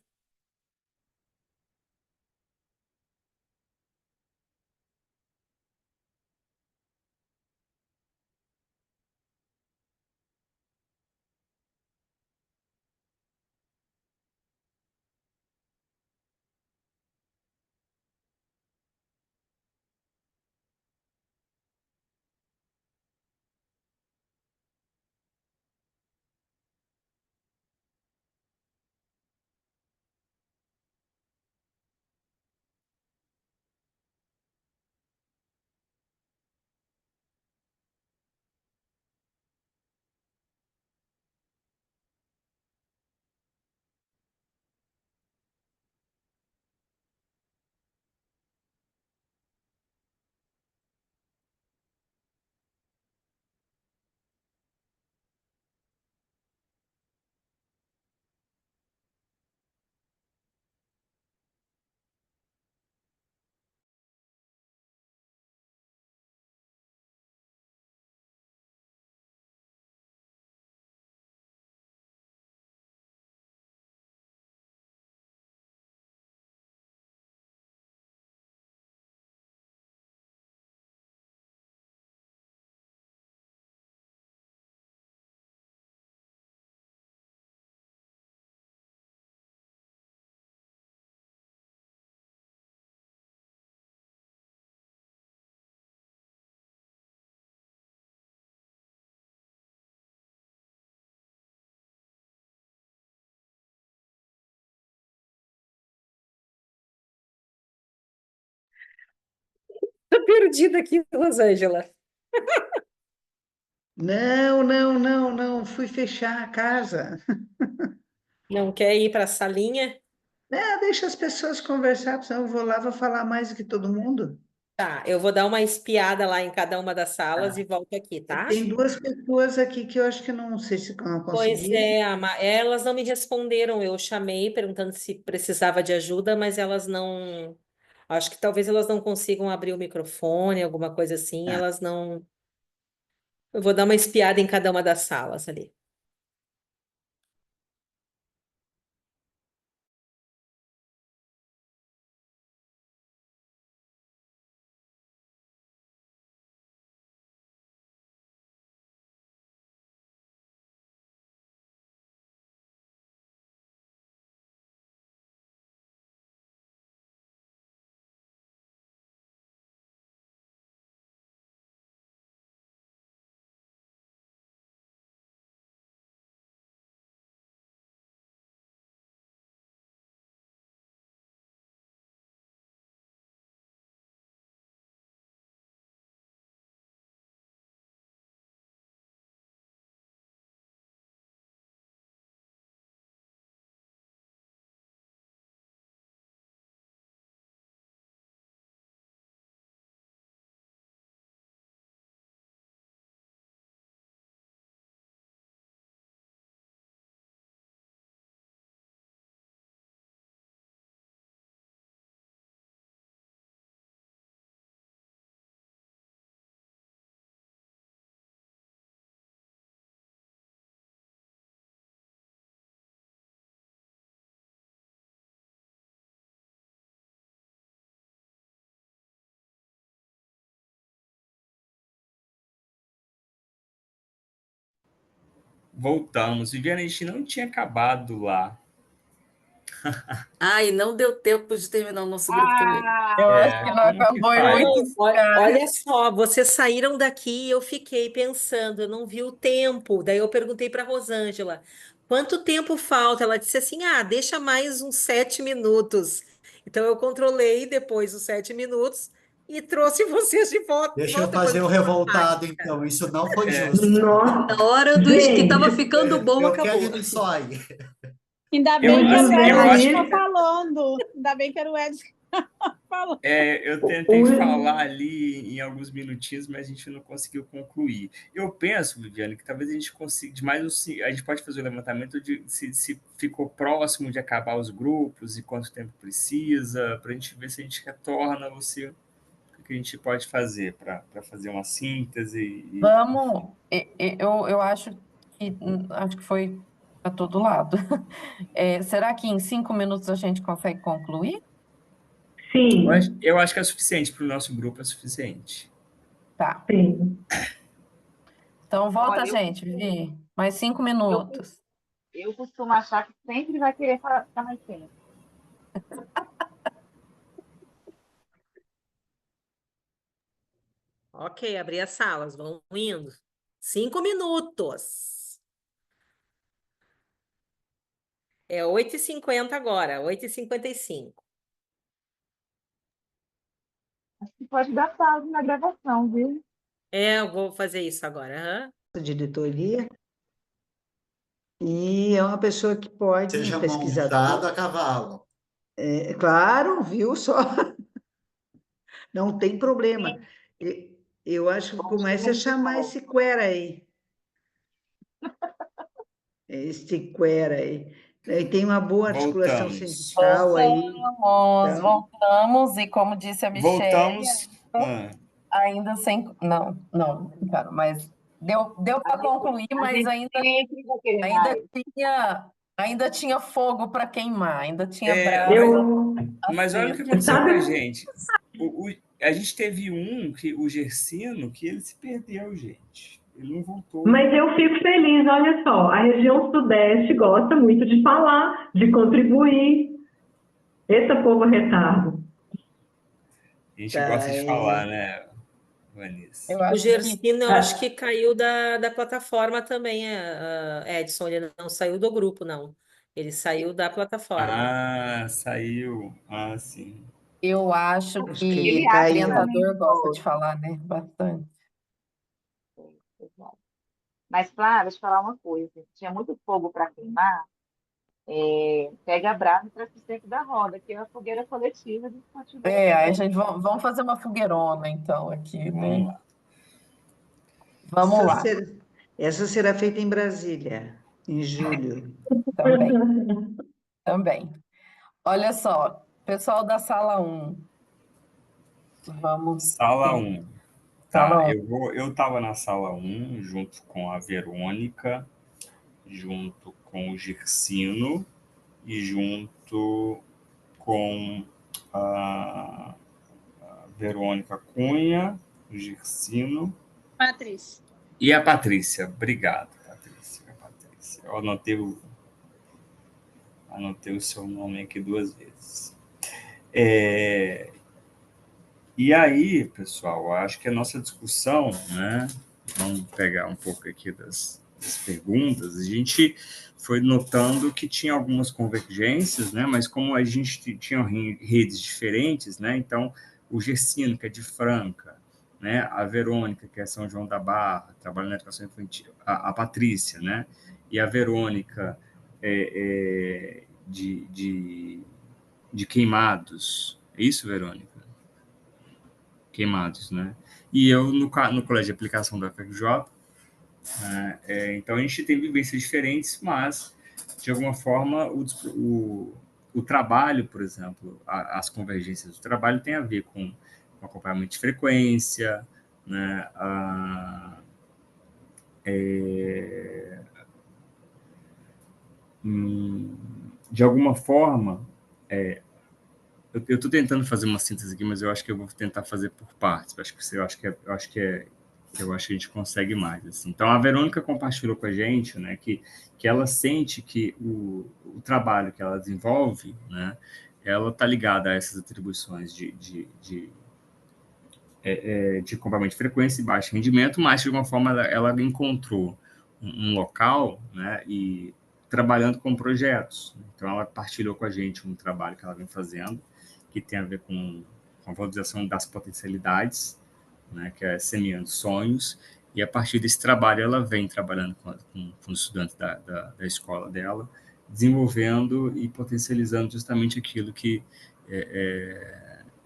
perdida aqui, Rosângela. Não, fui fechar a casa. Não quer ir para a salinha? Deixa as pessoas conversar, senão eu vou lá, vou falar mais do que todo mundo. Tá, eu vou dar uma espiada lá em cada uma das salas e volto aqui, tá? Tem duas pessoas aqui que eu acho que não sei se não Pois conseguiram. elas não me responderam. Eu chamei perguntando se precisava de ajuda, mas elas não. Acho que talvez elas não consigam abrir o microfone, alguma coisa assim. Elas não. Eu vou dar uma espiada em cada uma das salas ali. Voltamos. Viviane, a gente não tinha acabado lá. Ai, não deu tempo de terminar o nosso grupo também. Eu acho que não como que acabou em faz? muitos Olha lugares. só, vocês saíram daqui e eu fiquei pensando, eu não vi o tempo. Daí eu perguntei para Rosângela, quanto tempo falta? Ela disse assim, deixa mais uns 7 minutos. Então eu controlei depois os 7 minutos e trouxe vocês de volta. Deixa eu Depois fazer o da revoltado, mágica. então. Isso não foi justo. Nossa, Na hora dos que estava gente, ficando bom, Eu acabou. quero ir só aí. Ainda Eu, bem que era o assim, eu Edson que acho estava que falando. Ainda bem que era o Edson que estava falando. eu tentei falar ali em alguns minutinhos, mas a gente não conseguiu concluir. Eu penso, Viviane, que talvez a gente consiga, a gente pode fazer o levantamento de se ficou próximo de acabar os grupos e quanto tempo precisa, para a gente ver se a gente retorna você, o que a gente pode fazer para fazer uma síntese. Vamos, eu acho que foi para todo lado. Será que em 5 minutos a gente consegue concluir? Sim, Eu acho que é suficiente para o nosso grupo, é suficiente. Tá. sim. Então volta, Olha, gente, Vivi. Mais 5 minutos. eu costumo achar que sempre vai querer ficar mais tempo. Ok, abri as salas, vão indo. 5 minutos. É 8h50 agora, 8h55. Acho que pode dar pausa na gravação, viu? Eu vou fazer isso agora. Aham. Diretoria. E é uma pessoa que pode, Seja pesquisador. montado a cavalo. Claro, viu só? Não tem problema. Eu acho que comece a chamar esse Quera aí. Esse Quera aí. Ele tem uma boa articulação Voltamos. sindical aí. Voltamos, e como disse a Michelle, Voltamos. ainda sem. Não, cara, mas deu para concluir, mas ainda tinha fogo para queimar, ainda tinha brasa. Mas olha o que aconteceu com a gente. A gente teve o Gersino, que ele se perdeu, gente. Ele não voltou. Mas eu fico feliz, olha só, a região sudeste gosta muito de falar, de contribuir. Esse povo retardo. A gente gosta de falar, né, Vanessa? O Gersino, eu acho que caiu da plataforma também, Edson. Ele não saiu do grupo, não. Ele saiu da plataforma. Saiu. Sim. Eu acho Acho que que o caiu. orientador gosta de falar, né? Bastante. Exato. Mas, Flávia, deixa eu falar uma coisa. Tinha muito fogo para queimar. Pega a brasa e traz para o centro da roda, que é a fogueira coletiva do Esporte do Aí a Brasil. gente vamos fazer uma fogueirona, então, aqui, Vamos né? lá. Vamos lá. Essa será feita em Brasília, em julho. Também. Olha só, pessoal da sala 1, vamos. Sala 1. Sala Tá, 1. eu estava na sala 1, junto com a Verônica, junto com o Gersino e junto com a Verônica Cunha, o Gersino Patrícia. e a Patrícia. Obrigado, Patrícia. Eu anotei o seu nome aqui 2 vezes. E aí, pessoal, eu acho que a nossa discussão, né? Vamos pegar um pouco aqui das perguntas. A gente foi notando que tinha algumas convergências, né? Mas como a gente tinha redes diferentes, né? Então, o Gersino, que é de Franca, né? A Verônica, que é São João da Barra, trabalha na educação infantil, a Patrícia, né? E a Verônica de Queimados. É isso, Verônica? Queimados, né? E eu no colégio de aplicação da FRJ, né? Então a gente tem vivências diferentes, mas de alguma forma o trabalho, por exemplo, as convergências do trabalho tem a ver com acompanhamento de frequência, né? De alguma forma, eu estou tentando fazer uma síntese aqui, mas eu acho que eu vou tentar fazer por partes. Eu acho que a gente consegue mais. Assim. Então, a Verônica compartilhou com a gente, né, que ela sente que o trabalho que ela desenvolve, né, ela está ligada a essas atribuições de acompanhamento de frequência e baixo rendimento, mas de alguma forma ela encontrou um local, né, e trabalhando com projetos. Então, ela partilhou com a gente um trabalho que ela vem fazendo, que tem a ver com a valorização das potencialidades, né, que é semeando sonhos, e a partir desse trabalho ela vem trabalhando com os estudantes da escola dela, desenvolvendo e potencializando justamente aquilo que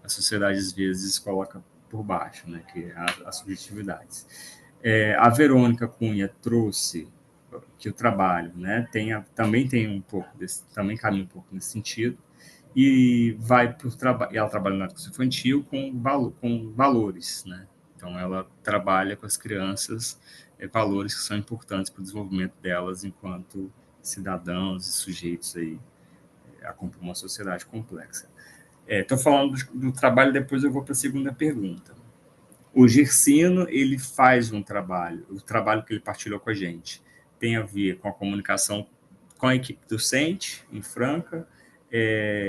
a sociedade às vezes coloca por baixo, né, que é as subjetividades. A Verônica Cunha trouxe que o trabalho, né, também tem um pouco também caminha um pouco nesse sentido, e ela trabalha na educação infantil com valores, né? Então ela trabalha com as crianças valores que são importantes para o desenvolvimento delas enquanto cidadãos e sujeitos aí a compor uma sociedade complexa. Estou falando do trabalho, depois eu vou para a segunda pergunta. O Gersino, ele faz um trabalho, o trabalho que ele partilhou com a gente tem a ver com a comunicação com a equipe docente, em Franca,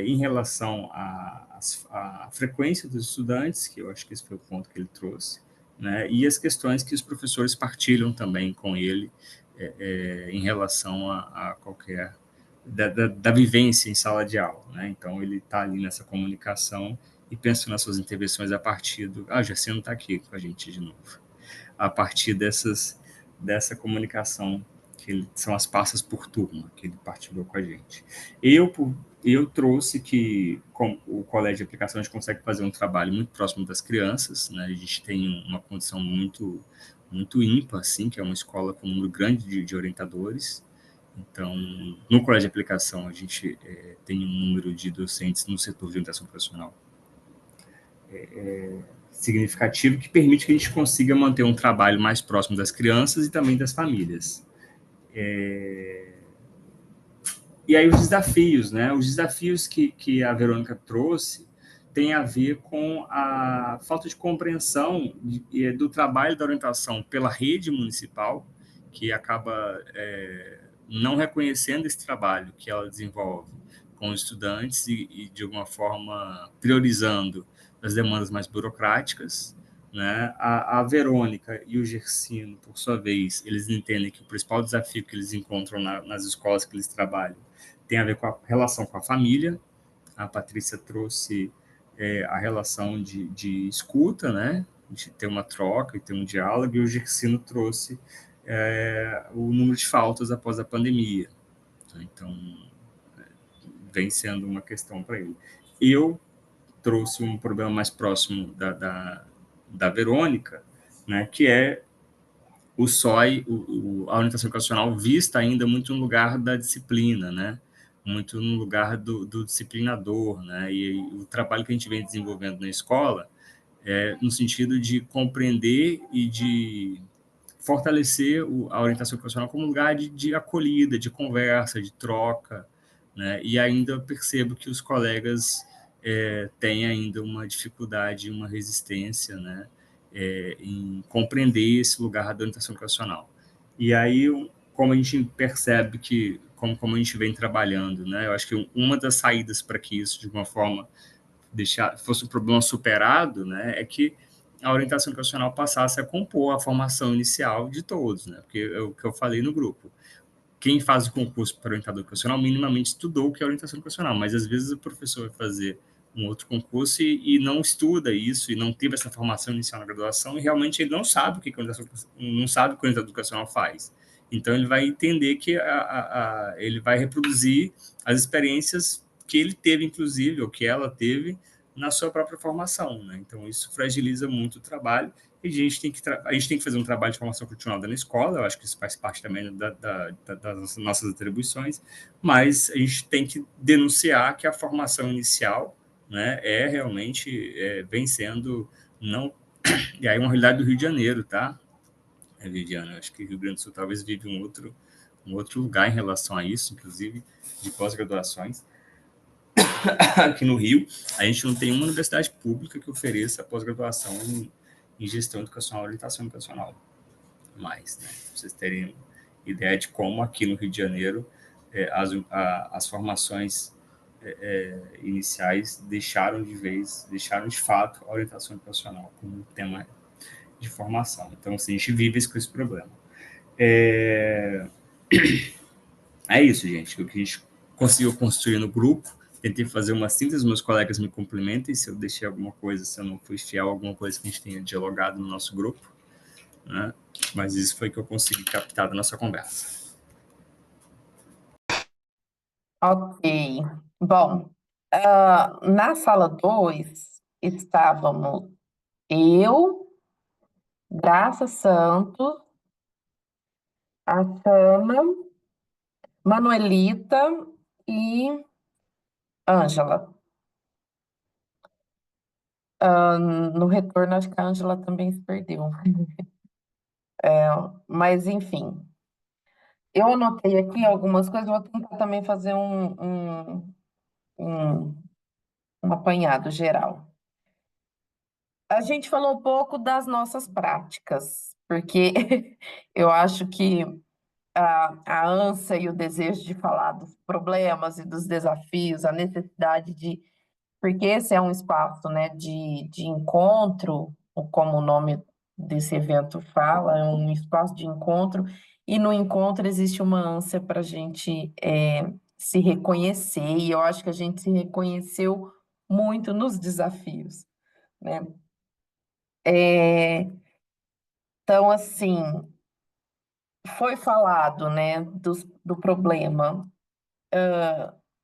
em relação à frequência dos estudantes, que eu acho que esse foi o ponto que ele trouxe, né, e as questões que os professores partilham também com ele em relação a qualquer da vivência em sala de aula, né? Então ele está ali nessa comunicação e penso nas suas intervenções a partir do... o Gersino está aqui com a gente de novo. A partir dessa comunicação, são as passas por turma, que ele partilhou com a gente. Eu trouxe que, com o Colégio de Aplicação, a gente consegue fazer um trabalho muito próximo das crianças, né? A gente tem uma condição muito ímpar, assim, que é uma escola com um número grande de orientadores. Então, no Colégio de Aplicação, a gente tem um número de docentes no setor de orientação profissional significativo, que permite que a gente consiga manter um trabalho mais próximo das crianças e também das famílias. E aí os desafios, né? Os desafios que a Verônica trouxe têm a ver com a falta de compreensão do trabalho da orientação pela rede municipal, que acaba não reconhecendo esse trabalho que ela desenvolve com os estudantes e de alguma forma, priorizando as demandas mais burocráticas, né? A Verônica e o Gersino, por sua vez, eles entendem que o principal desafio que eles encontram nas escolas que eles trabalham tem a ver com a relação com a família. A Patrícia trouxe a relação de escuta, né, de ter uma troca e ter um diálogo, e o Gersino trouxe o número de faltas após a pandemia. Então, vem sendo uma questão para ele. Eu trouxe um problema mais próximo da Verônica, né, que é o SOI, a orientação educacional vista ainda muito no lugar da disciplina, né, muito no lugar do disciplinador, né, e o trabalho que a gente vem desenvolvendo na escola no sentido de compreender e de fortalecer a orientação educacional como lugar de acolhida, de conversa, de troca, né? E ainda percebo que os colegas têm ainda uma dificuldade, uma resistência, né? Em compreender esse lugar da orientação educacional. E aí, como a gente percebe que, como a gente vem trabalhando, né? Eu acho que uma das saídas para que isso, de alguma forma, fosse um problema superado, né? É que a orientação educacional passasse a compor a formação inicial de todos, né? Porque é o que eu falei no grupo. Quem faz o concurso para orientador educacional minimamente estudou o que é orientação educacional, mas às vezes o professor vai fazer um outro concurso e não estuda isso, e não teve essa formação inicial na graduação, e realmente ele não sabe o que não sabe o que a orientação educacional faz. Então ele vai entender que ele vai reproduzir as experiências que ele teve, inclusive, ou que ela teve na sua própria formação, né? Então isso fragiliza muito o trabalho, e a gente tem que fazer um trabalho de formação continuada na escola. Eu acho que isso faz parte também das nossas atribuições, mas a gente tem que denunciar que a formação inicial, né, realmente vem sendo não, e aí uma realidade do Rio de Janeiro, tá, Viviana? Acho que o Rio Grande do Sul talvez vive um outro lugar em relação a isso, inclusive de pós-graduações. Aqui no Rio, a gente não tem uma universidade pública que ofereça pós-graduação em gestão educacional e orientação educacional. Mais, né? Pra vocês terem ideia de como aqui no Rio de Janeiro as formações iniciais deixaram de fato a orientação educacional como tema de formação. Então, assim, a gente vive com esse problema. É isso, gente. O que a gente conseguiu construir no grupo. Tentei fazer uma síntese, meus colegas me complementem se eu deixei alguma coisa, se eu não fui fiel a alguma coisa que a gente tenha dialogado no nosso grupo, né? Mas isso foi que eu consegui captar da nossa conversa. Ok. Bom, na sala 2 estávamos eu, Graça Santos, a Sana, Manuelita e Ângela. No retorno, acho que a Ângela também se perdeu. Mas, enfim, eu anotei aqui algumas coisas, vou tentar também fazer um apanhado geral. A gente falou um pouco das nossas práticas, porque eu acho que a ânsia e o desejo de falar dos problemas e dos desafios, a necessidade de... Porque esse é um espaço, né, de encontro, como o nome desse evento fala, é um espaço de encontro, e no encontro existe uma ânsia para a gente se reconhecer, e eu acho que a gente se reconheceu muito nos desafios, né? Então, assim, foi falado, né, do problema,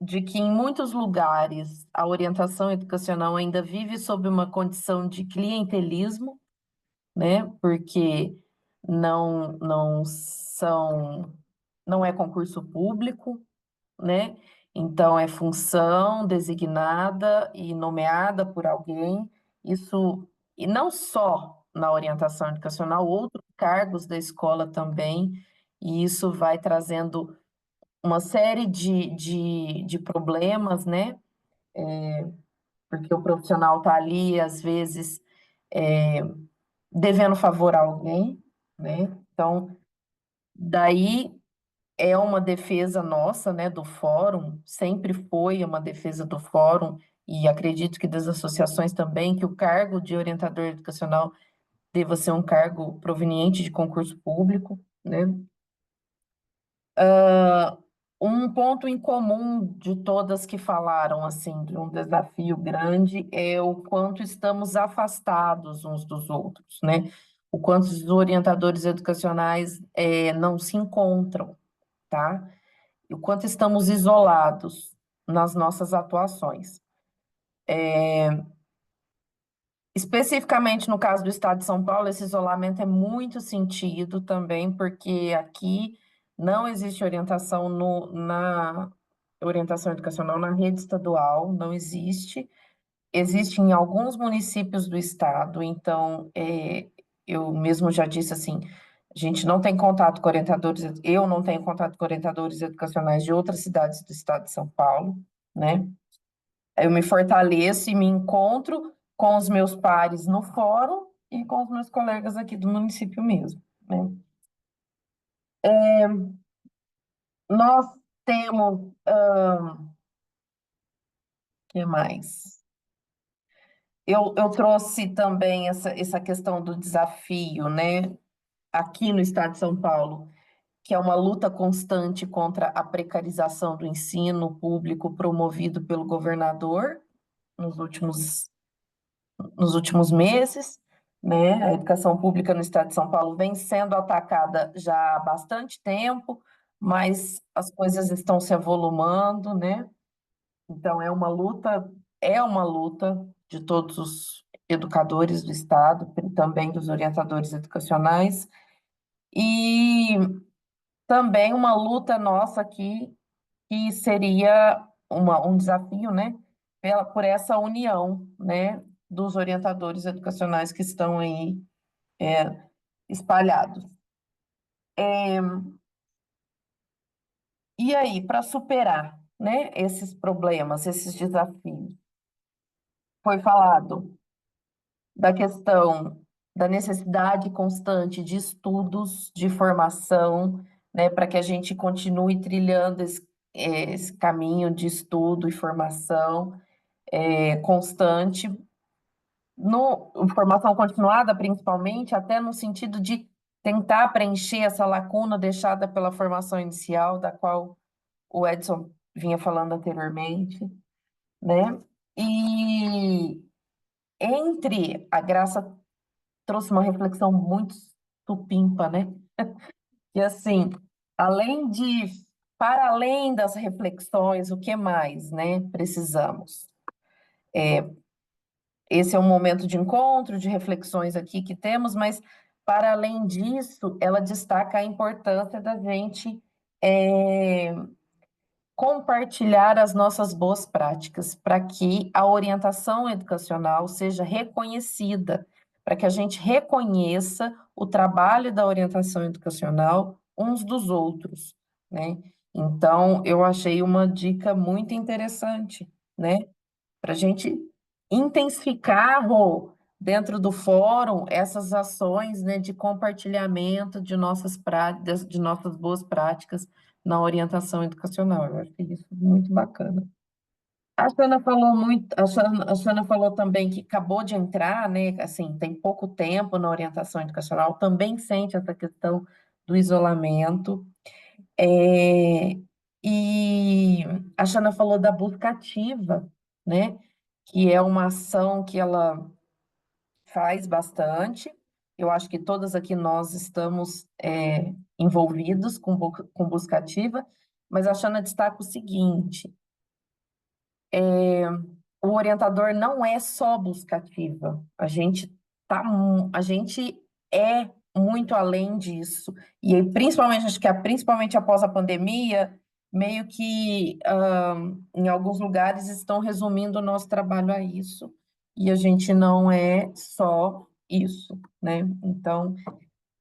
de que em muitos lugares a orientação educacional ainda vive sob uma condição de clientelismo, né, porque não é concurso público, né, então é função designada e nomeada por alguém, isso, e não só na orientação educacional, outros cargos da escola também, e isso vai trazendo uma série de problemas, né? Porque o profissional está ali, às vezes, devendo favor a alguém, né? Então, daí é uma defesa nossa, né, do fórum, sempre foi uma defesa do fórum, e acredito que das associações também, que o cargo de orientador educacional deva ser um cargo proveniente de concurso público, né? um ponto em comum de todas que falaram, assim, de um desafio grande é o quanto estamos afastados uns dos outros, né? O quanto os orientadores educacionais não se encontram, tá? E o quanto estamos isolados nas nossas atuações. Especificamente no caso do Estado de São Paulo, esse isolamento é muito sentido também, porque aqui não existe orientação na orientação educacional na rede estadual, não existe. Existe em alguns municípios do estado, então eu mesmo já disse assim, a gente não tem contato com orientadores, eu não tenho contato com orientadores educacionais de outras cidades do estado de São Paulo, né? Eu me fortaleço e me encontro com os meus pares no fórum e com os meus colegas aqui do município mesmo, né? Nós temos, que mais? Eu trouxe também essa questão do desafio, né? Aqui no estado de São Paulo, que é uma luta constante contra a precarização do ensino público promovido pelo governador nos últimos meses, né? A educação pública no estado de São Paulo vem sendo atacada já há bastante tempo, mas as coisas estão se avolumando, né? Então é uma luta de todos os educadores do estado, também dos orientadores educacionais, e também uma luta nossa aqui, que seria um desafio, né? Por essa união, né? Dos orientadores educacionais que estão aí espalhados. E aí, para superar, né, esses problemas, esses desafios, foi falado da questão da necessidade constante de estudos, de formação, né, para que a gente continue trilhando esse caminho de estudo e formação constante, formação continuada, principalmente, até no sentido de tentar preencher essa lacuna deixada pela formação inicial, da qual o Edson vinha falando anteriormente, né? E a Graça trouxe uma reflexão muito supimpa, né? E assim, para além das reflexões, o que mais, né? Precisamos. Esse é um momento de encontro, de reflexões aqui que temos, mas para além disso, ela destaca a importância da gente compartilhar as nossas boas práticas para que a orientação educacional seja reconhecida, para que a gente reconheça o trabalho da orientação educacional uns dos outros, né? Então, eu achei uma dica muito interessante, né? Para a gente intensificar, Rô, dentro do fórum, essas ações, né, de compartilhamento de nossas boas práticas na orientação educacional. Eu acho isso muito bacana. A Shana falou a Shana falou também que acabou de entrar, né, assim, tem pouco tempo na orientação educacional, também sente essa questão do isolamento. E a Shana falou da busca ativa, né, que é uma ação que ela faz bastante. Eu acho que todas aqui nós estamos envolvidos com busca ativa, mas a Shana destaca o seguinte: o orientador não é só busca ativa, a gente é muito além disso. E aí, principalmente, acho que principalmente após a pandemia, meio que em alguns lugares estão resumindo o nosso trabalho a isso, e a gente não é só isso, né? Então,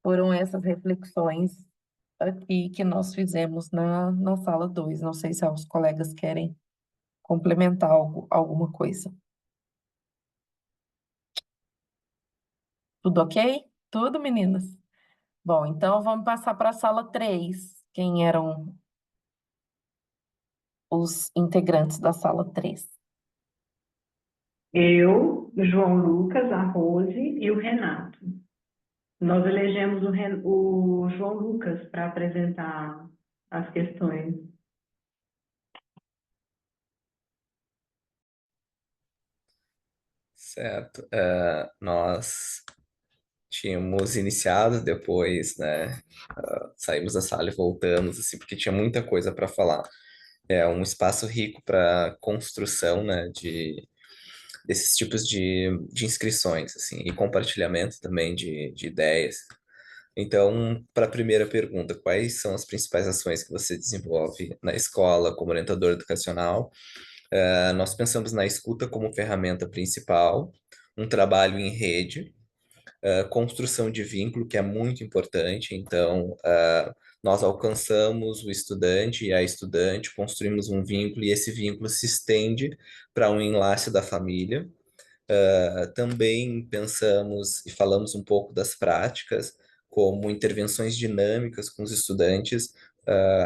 foram essas reflexões aqui que nós fizemos na sala 2. Não sei se os colegas querem complementar alguma coisa. Tudo ok? Tudo, meninas? Bom, então vamos passar para a sala 3. Quem eram os integrantes da sala 3? Eu, o João Lucas, a Rose e o Renato. Nós elegemos o João Lucas para apresentar as questões. Certo. Nós tínhamos iniciado, depois, né, saímos da sala e voltamos, assim, porque tinha muita coisa para falar. É um espaço rico para construção, né, desses tipos de inscrições, assim, e compartilhamento também de ideias. Então, para a primeira pergunta, quais são as principais ações que você desenvolve na escola como orientador educacional? Nós pensamos na escuta como ferramenta principal, um trabalho em rede, construção de vínculo, que é muito importante. Então, nós alcançamos o estudante e a estudante, construímos um vínculo e esse vínculo se estende para um enlace da família. Também pensamos e falamos um pouco das práticas, como intervenções dinâmicas com os estudantes.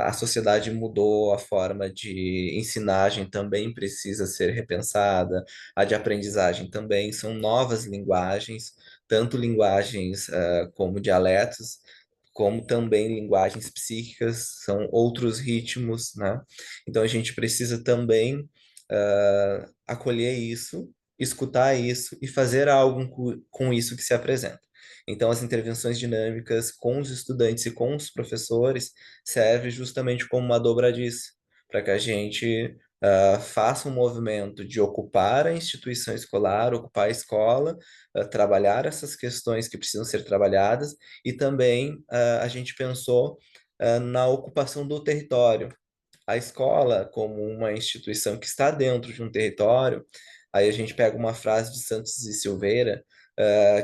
A sociedade mudou, a forma de ensinagem também precisa ser repensada, a de aprendizagem também, são novas linguagens, tanto linguagens como dialetos, como também linguagens psíquicas, são outros ritmos, né? Então a gente precisa também acolher isso, escutar isso e fazer algo com isso que se apresenta. Então, as intervenções dinâmicas com os estudantes e com os professores servem justamente como uma dobradiça, para que a gente faça um movimento de ocupar a instituição escolar, ocupar a escola, trabalhar essas questões que precisam ser trabalhadas, e também a gente pensou na ocupação do território. A escola, como uma instituição que está dentro de um território, aí a gente pega uma frase de Santos e Silveira,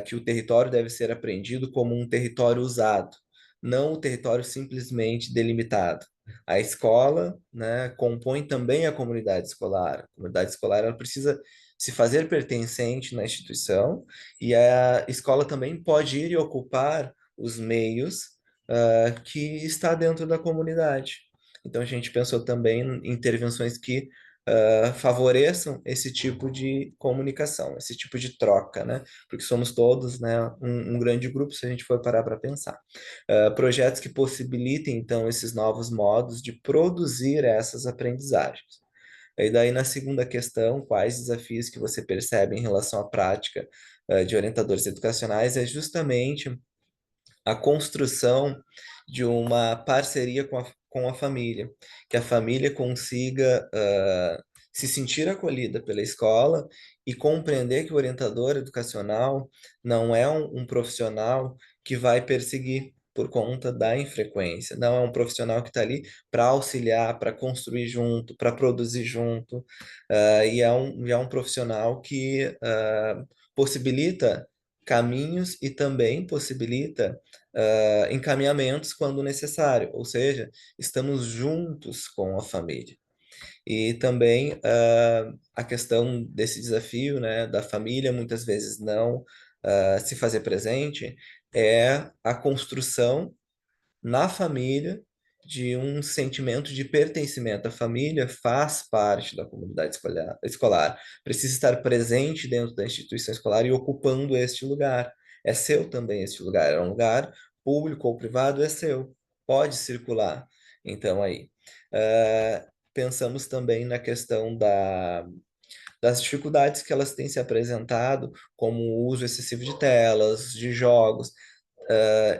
que o território deve ser apreendido como um território usado, não o território simplesmente delimitado. A escola, né, compõe também a comunidade escolar. A comunidade escolar ela precisa se fazer pertencente na instituição, e a escola também pode ir e ocupar os meios que está dentro da comunidade. Então, a gente pensou também em intervenções que favoreçam esse tipo de comunicação, esse tipo de troca, né? Porque somos todos, né, um grande grupo, se a gente for parar para pensar. Projetos que possibilitem, então, esses novos modos de produzir essas aprendizagens. E daí, na segunda questão, quais desafios que você percebe em relação à prática de orientadores educacionais, é justamente a construção de uma parceria com a família, que a família consiga se sentir acolhida pela escola e compreender que o orientador educacional não é um profissional que vai perseguir por conta da infrequência, não é um profissional que está ali para auxiliar, para construir junto, para produzir junto, e é um profissional que possibilita caminhos e também possibilita encaminhamentos quando necessário, ou seja, estamos juntos com a família. E também a questão desse desafio, né, da família muitas vezes não se fazer presente, é a construção na família de um sentimento de pertencimento. A família faz parte da comunidade escolar, precisa estar presente dentro da instituição escolar e ocupando este lugar. É seu também este lugar, é um lugar público ou privado, é seu, pode circular. Então, aí, pensamos também na questão das dificuldades que elas têm se apresentado, como o uso excessivo de telas, de jogos.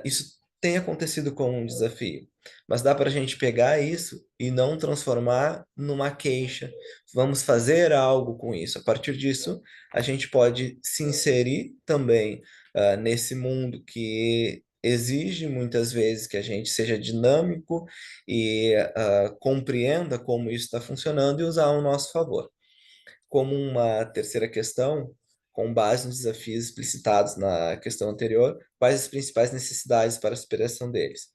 Isso tem acontecido como um desafio, mas dá para a gente pegar isso e não transformar numa queixa. Vamos fazer algo com isso. A partir disso, a gente pode se inserir também nesse mundo que exige muitas vezes que a gente seja dinâmico e compreenda como isso está funcionando e usar ao nosso favor. Como uma terceira questão, com base nos desafios explicitados na questão anterior, quais as principais necessidades para a superação deles?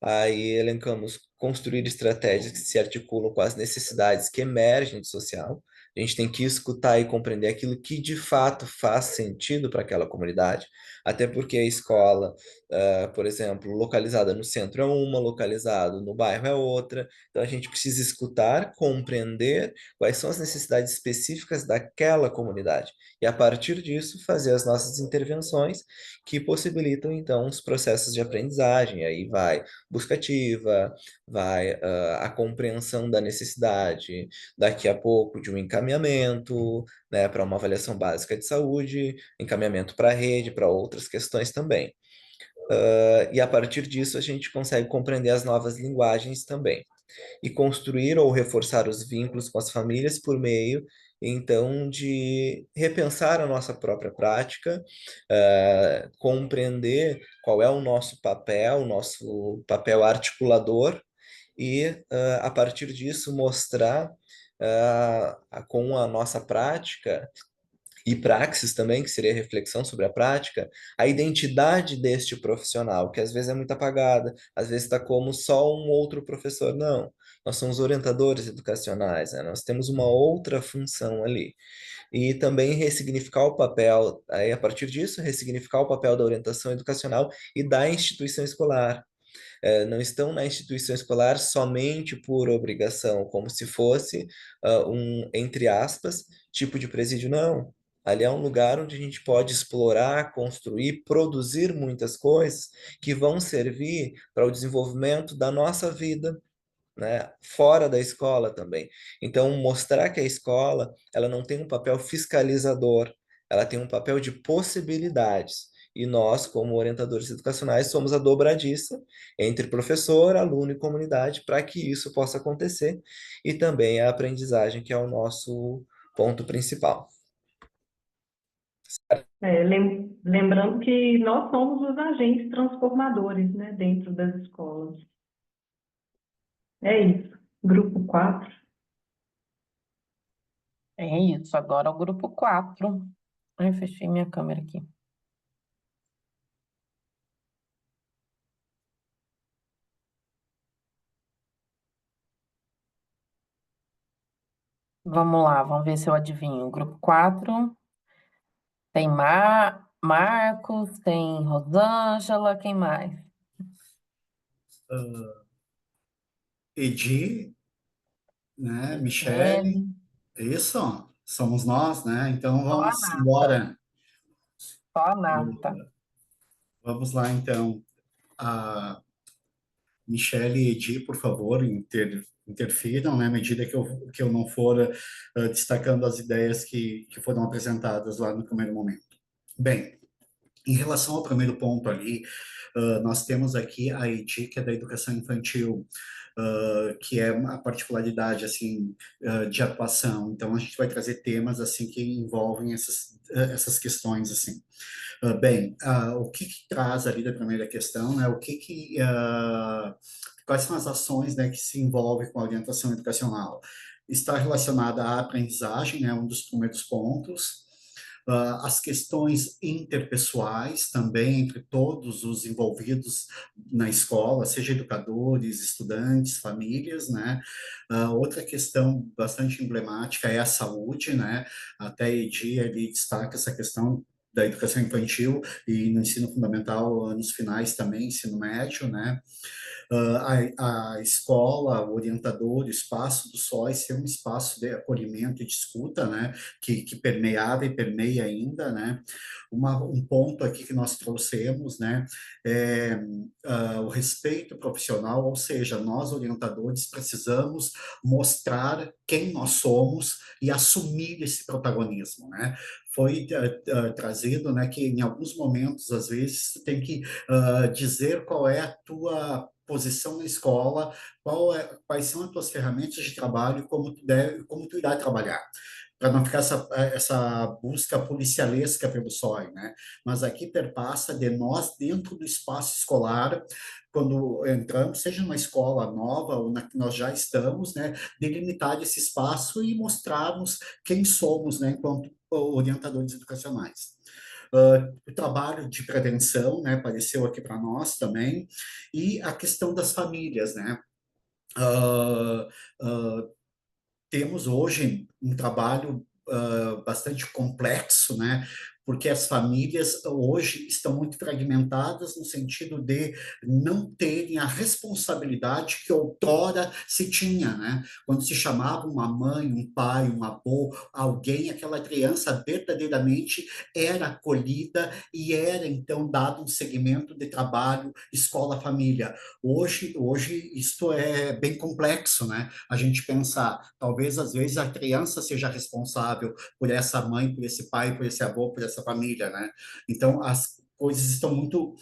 Aí elencamos construir estratégias que se articulam com as necessidades que emergem do social. A gente tem que escutar e compreender aquilo que de fato faz sentido para aquela comunidade, até porque a escola, por exemplo, localizada no centro é uma, localizada no bairro é outra. Então a gente precisa escutar, compreender quais são as necessidades específicas daquela comunidade e a partir disso fazer as nossas intervenções que possibilitam então os processos de aprendizagem. Aí vai busca ativa, vai a compreensão da necessidade, daqui a pouco de um encaminhamento, encaminhamento, né, para uma avaliação básica de saúde, encaminhamento para a rede, para outras questões também. E a partir disso a gente consegue compreender as novas linguagens também e construir ou reforçar os vínculos com as famílias por meio, então, de repensar a nossa própria prática, compreender qual é o nosso papel articulador, e, a partir disso, mostrar com a nossa prática e praxis também, que seria reflexão sobre a prática, a identidade deste profissional, que às vezes é muito apagada, às vezes está como só um outro professor. Não, nós somos orientadores educacionais, né? Nós temos uma outra função ali. E também ressignificar o papel, aí a partir disso, ressignificar o papel da orientação educacional e da instituição escolar. Não estão na instituição escolar somente por obrigação, como se fosse entre aspas, tipo de presídio. Não. Ali é um lugar onde a gente pode explorar, construir, produzir muitas coisas que vão servir para o desenvolvimento da nossa vida, né, fora da escola também. Então, mostrar que a escola, ela não tem um papel fiscalizador, ela tem um papel de possibilidades. E nós, como orientadores educacionais, somos a dobradiça entre professor, aluno e comunidade para que isso possa acontecer, e também a aprendizagem, que é o nosso ponto principal. Lembrando que nós somos os agentes transformadores, né, dentro das escolas. É isso. Grupo 4. É isso, agora o grupo 4. Eu fechei minha câmera aqui. Vamos lá, vamos ver se eu adivinho. Grupo 4 tem Marcos, tem Rosângela, quem mais? Edi, né? Michele, isso, somos nós, né? Então vamos embora. Só a nata. Vamos lá, então. A Michele e Edi, por favor, interfiram, né, à medida que eu não for destacando as ideias que foram apresentadas lá no primeiro momento. Bem, em relação ao primeiro ponto ali, nós temos aqui a Edi, que é da educação infantil, que é a particularidade assim de atuação. Então a gente vai trazer temas assim que envolvem essas questões assim. Bem, o que traz ali da primeira questão, né? Quais são as ações, né, que se envolvem com a orientação educacional? Está relacionada à aprendizagem, né? Um dos primeiros pontos. As questões interpessoais também entre todos os envolvidos na escola, seja educadores, estudantes, famílias, né? Outra questão bastante emblemática é a saúde, né? Até Edi ali destaca essa questão da educação infantil e no ensino fundamental, anos finais também, ensino médio, né? A escola, o orientador, o espaço do SOI ser um espaço de acolhimento e de escuta, né, que permeava e permeia ainda, né. Um ponto aqui que nós trouxemos, né, é o respeito profissional, ou seja, nós orientadores precisamos mostrar quem nós somos e assumir esse protagonismo, né. Foi trazido, né, que em alguns momentos, às vezes, tu tem que dizer qual é a tua posição na escola, quais são as tuas ferramentas de trabalho, como tu irá trabalhar, para não ficar essa busca policialesca pelo SOI, né? Mas aqui perpassa de nós dentro do espaço escolar, quando entramos, seja numa escola nova ou na que nós já estamos, né, delimitar esse espaço e mostrarmos quem somos, né, enquanto orientadores educacionais. O trabalho de prevenção, né, apareceu aqui para nós também, e a questão das famílias, né? Temos hoje um trabalho bastante complexo, né, porque as famílias hoje estão muito fragmentadas no sentido de não terem a responsabilidade que outrora se tinha, né? Quando se chamava uma mãe, um pai, um avô, alguém, aquela criança verdadeiramente era acolhida e era, então, dado um segmento de trabalho, escola, família. Hoje isto é bem complexo, né? A gente pensar, talvez, às vezes, a criança seja responsável por essa mãe, por esse pai, por esse avô, por essa família, né? Então, as coisas estão muito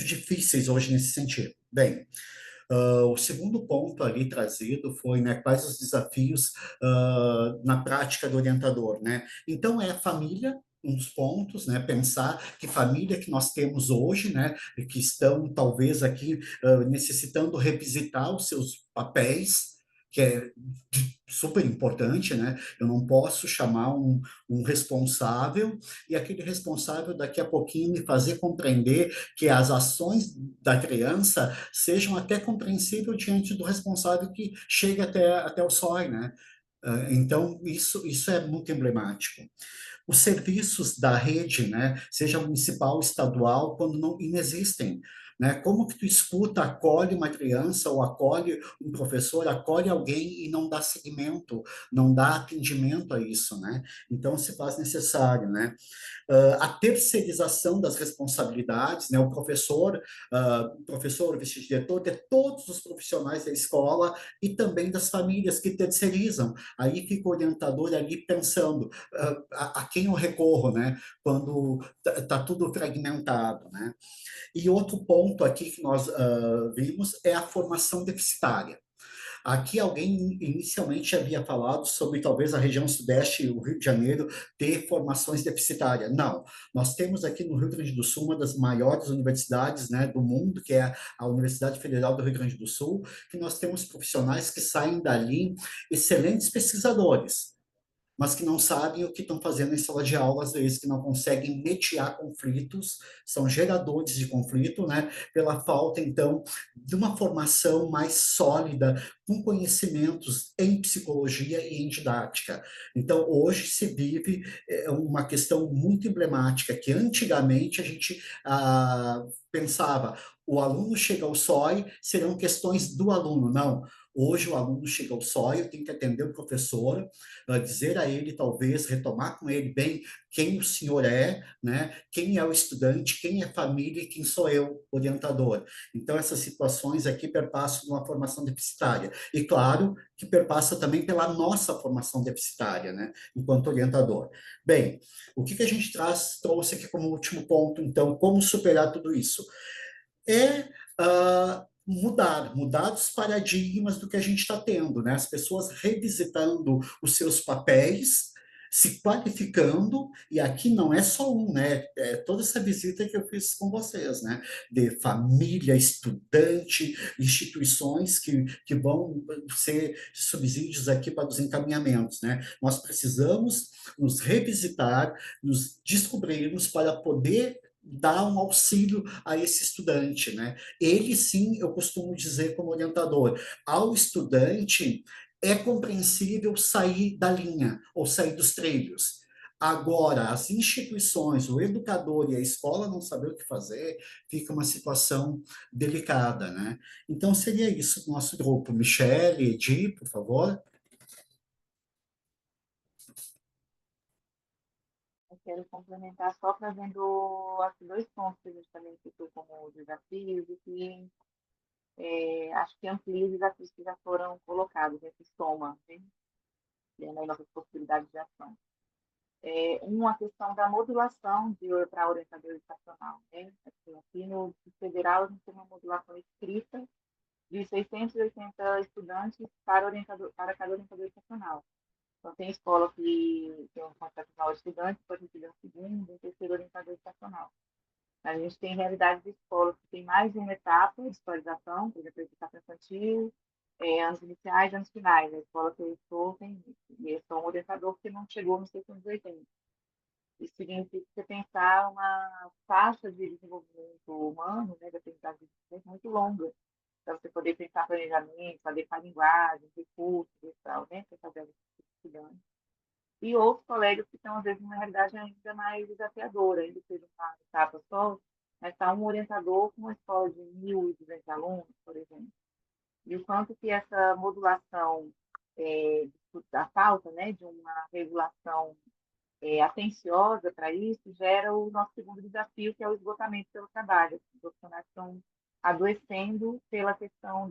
difíceis hoje nesse sentido. Bem, o segundo ponto ali trazido foi, né, quais os desafios na prática do orientador, né? Então, é a família, um dos pontos, né, pensar que família que nós temos hoje, né, que estão talvez aqui necessitando revisitar os seus papéis, que é super importante, né? Eu não posso chamar um responsável e aquele responsável daqui a pouquinho me fazer compreender que as ações da criança sejam até compreensíveis diante do responsável que chega até o SOI, né? Então, isso é muito emblemático. Os serviços da rede, né, seja municipal, estadual, quando não inexistem, né? Como que tu escuta, acolhe uma criança ou acolhe um professor, acolhe alguém e não dá seguimento, não dá atendimento a isso, né? Então se faz necessário, né? A terceirização das responsabilidades, né? O professor, vice-diretor, de todos os profissionais da escola e também das famílias que terceirizam. Aí fica o orientador ali pensando a quem eu recorro, né? Quando está tudo fragmentado, né? E outro ponto aqui que nós vimos é a formação deficitária. Aqui alguém inicialmente havia falado sobre talvez a região sudeste, o Rio de Janeiro, ter formações deficitárias. Não, nós temos aqui no Rio Grande do Sul uma das maiores universidades, né, do mundo, que é a Universidade Federal do Rio Grande do Sul, que nós temos profissionais que saem dali excelentes pesquisadores, mas que não sabem o que estão fazendo em sala de aula, às vezes, que não conseguem mediar conflitos, são geradores de conflito, né, pela falta, então, de uma formação mais sólida, com conhecimentos em psicologia e em didática. Então, hoje se vive uma questão muito emblemática, que antigamente a gente pensava, o aluno chega ao SOI, serão questões do aluno, não. Hoje o aluno chega ao SOI, eu tenho que atender o professor, dizer a ele, talvez, retomar com ele bem quem o senhor é, né? Quem é o estudante, quem é a família e quem sou eu, orientador. Então, essas situações aqui perpassam uma formação deficitária. E, claro, que perpassa também pela nossa formação deficitária, né? Enquanto orientador. Bem, o que a gente trouxe aqui como último ponto, então, como superar tudo isso? É mudar os paradigmas do que a gente está tendo, né? As pessoas revisitando os seus papéis, se qualificando, e aqui não é só um, né? É toda essa visita que eu fiz com vocês, né? De família, estudante, instituições que vão ser subsídios aqui para os encaminhamentos, né? Nós precisamos nos revisitar, nos descobrirmos para poder dar um auxílio a esse estudante, né? Ele sim, eu costumo dizer como orientador, ao estudante é compreensível sair da linha ou sair dos trilhos. Agora, as instituições, o educador e a escola não saber o que fazer, fica uma situação delicada, né? Então, seria isso o nosso grupo. Michele, Edi, por favor. Eu quero complementar só trazendo aqui dois pontos que a gente também citou como desafios e que acho que amplia os desafios que já foram colocados, né, que soma, né, dentro das nossas possibilidades de ação. Uma questão da modulação para orientador educacional. Né? Assim, aqui no Distrito Federal, a gente tem uma modulação escrita de 680 estudantes para cada orientador educacional. Então, tem escola que tem um contrato de estudante, pode receber um segundo, um terceiro orientador educacional. A gente tem realidade de escolas que tem mais de uma etapa de escolarização, por exemplo, educação infantil, anos iniciais e anos finais. A escola que eu estou tem isso. E eu sou um orientador que não chegou nos 680. Isso significa você pensar uma taxa de desenvolvimento humano, né, de aprendizagem de desenvolvimento muito longa, para você poder pensar planejamento, adequar linguagem, recursos e tal, né, para fazer a estudante. e outros colegas que estão, às vezes, numa realidade ainda mais desafiadora, ainda seja uma etapa só, mas está um orientador com uma escola de 1.200 alunos, por exemplo. E o quanto que essa modulação da falta, né, de uma regulação atenciosa para isso, gera o nosso segundo desafio, que é o esgotamento pelo trabalho. Os profissionais estão adoecendo pela questão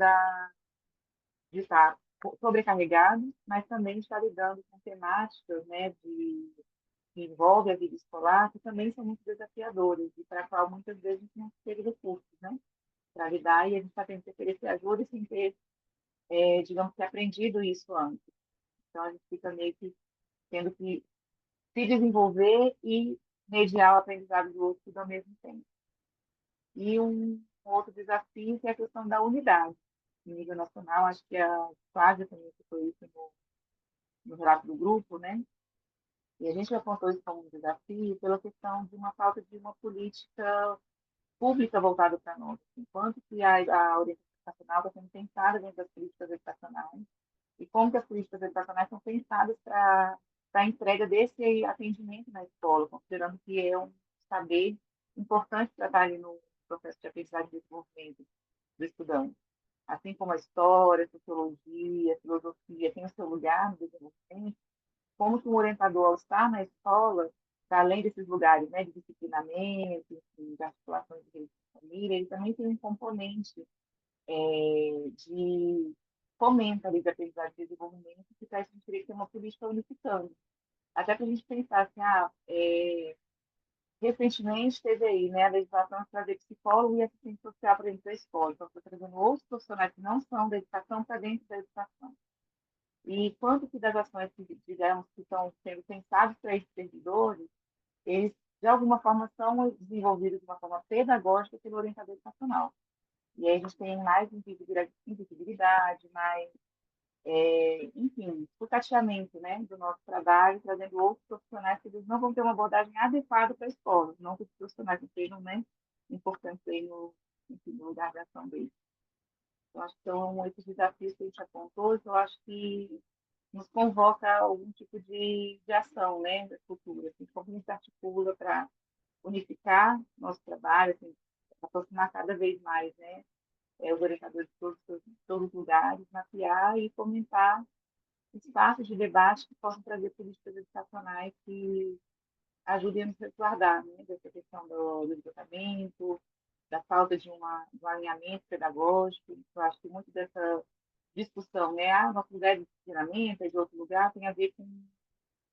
de estar sobrecarregados, mas também estar lidando com temáticas, né, que envolvem a vida escolar, que também são muito desafiadoras e para a qual muitas vezes a gente não teve recursos, né, para lidar, e a gente está tendo que oferecer ajuda sem ter, digamos que, aprendido isso antes. Então, a gente fica meio que tendo que se desenvolver e mediar o aprendizado do outro tudo ao mesmo tempo. E um outro desafio que é a questão da unidade. No nível nacional, acho que a Flávia também citou isso no relato do grupo, né? E a gente apontou isso como um desafio pela questão de uma falta de uma política pública voltada para nós. Enquanto que a orientação educacional está sendo pensada dentro das políticas educacionais, e como que as políticas educacionais são pensadas para a entrega desse atendimento na escola, considerando que é um saber importante para estar ali no processo de aprendizagem e desenvolvimento do estudante. Assim como a história, a sociologia, a filosofia tem o seu lugar no desenvolvimento, como que um orientador, ao estar na escola, para além desses lugares, né, de disciplinamento, de articulações de rede de família, ele também tem um componente de fomento ali da aprendizagem e desenvolvimento, que a gente teria que ter uma política unificando. Até para a gente pensar assim, recentemente teve aí, né, a legislação de trazer psicólogo e assistente social para dentro da escola. Então, estou trazendo outros profissionais que não são da educação para dentro da educação. E quanto que das ações que, digamos, que estão sendo pensadas para esses servidores, eles, de alguma forma, são desenvolvidos de uma forma pedagógica pelo orientador educacional. E aí a gente tem mais invisibilidade, mais, enfim, sucateamento, né, do nosso trabalho, trazendo outros profissionais que eles não vão ter uma abordagem adequada para a escola, não que os profissionais não sejam, né, importantes aí no lugar de ação deles. Eu acho que são esses desafios que a gente apontou, eu acho que nos convoca a algum tipo de ação, né, da cultura, assim, como a gente articula para unificar nosso trabalho, assim, aproximar cada vez mais, né, os orientadores de todos os lugares, mapear e fomentar espaços de debate que possam trazer políticas educacionais que ajudem a nos resguardar, né, dessa questão do esgotamento, da falta de um alinhamento pedagógico. Eu acho que muito dessa discussão, né, nosso lugar de treinamento é de outro lugar, tem a ver com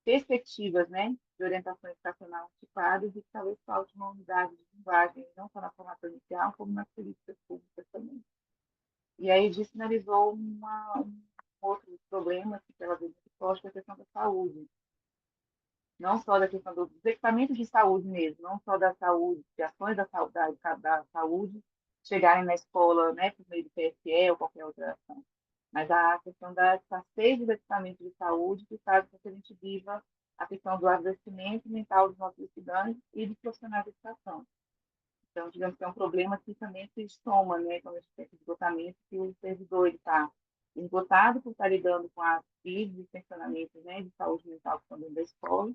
perspectivas, né, de orientação educacional antiquadas e que talvez falte uma unidade de linguagem, não só na formação inicial, como nas políticas públicas também. E aí disso sinalizou um outro problema que ela veio muito forte, que é a questão da saúde. Não só da questão dos equipamentos de saúde mesmo, não só da saúde, de ações da saúde chegarem na escola, né, por meio do PSE ou qualquer outra ação, mas a questão da escassez dos equipamentos de saúde que faz com que a gente viva a questão do adoecimento mental dos nossos estudantes e dos profissionais de educação. Então, digamos que é um problema que também se soma, né, quando a gente tem esse esgotamento, que o servidor está esgotado por estar lidando com as crises e tensionamentos, né, de saúde mental que estão dentro da escola,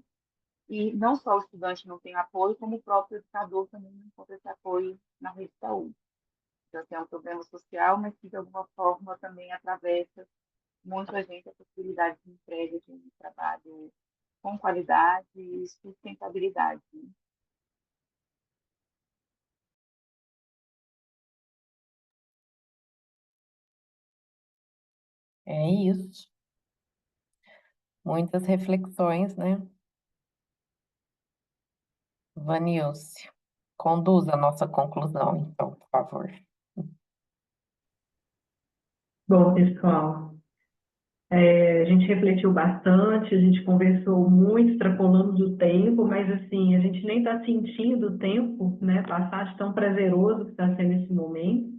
e não só o estudante não tem apoio, como o próprio educador também não encontra esse apoio na rede de saúde. Então, assim, é um problema social, mas que de alguma forma também atravessa muito a gente a possibilidade de entrega de um trabalho com qualidade e sustentabilidade, né? É isso. Muitas reflexões, né? Vanilce, conduza a nossa conclusão, então, por favor. Bom, pessoal, a gente refletiu bastante, a gente conversou muito, extrapolamos o tempo, mas assim, a gente nem está sentindo o tempo, né, passar de tão prazeroso que está sendo esse momento,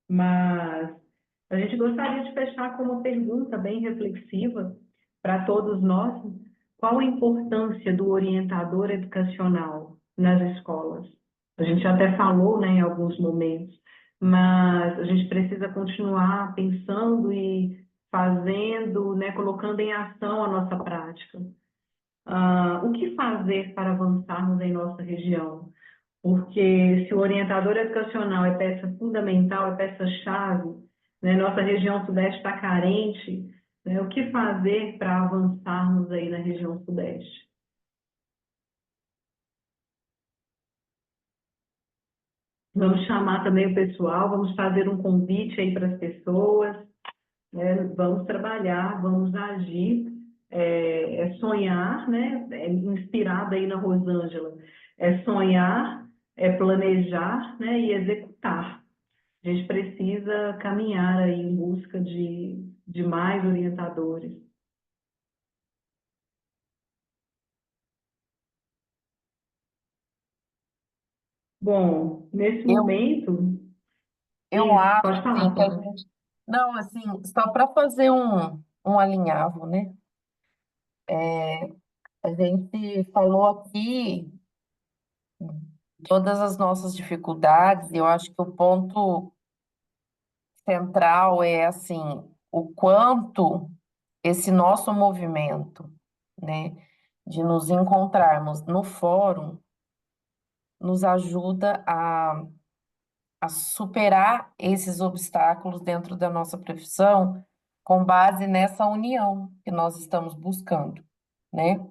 mas a gente gostaria de fechar com uma pergunta bem reflexiva para todos nós: qual a importância do orientador educacional nas escolas? A gente até falou, né, em alguns momentos, mas a gente precisa continuar pensando e fazendo, né, colocando em ação a nossa prática. o que fazer para avançarmos em nossa região? Porque se o orientador educacional é peça fundamental, é peça-chave, né, nossa região sudeste está carente, né, o que fazer para avançarmos aí na região sudeste? Vamos chamar também o pessoal, vamos fazer um convite aí para as pessoas, né, vamos trabalhar, vamos agir, sonhar, né, inspirada aí na Rosângela, sonhar, planejar, né, e executar. A gente precisa caminhar aí em busca de mais orientadores. Bom, nesse momento... Eu Isso, acho, pode falar, assim, que a Paula. gente... Não, assim, só para fazer um alinhavo, né? A gente falou aqui todas as nossas dificuldades, e eu acho que o ponto central é, assim, o quanto esse nosso movimento, né, de nos encontrarmos no fórum, nos ajuda a superar esses obstáculos dentro da nossa profissão com base nessa união que nós estamos buscando, né?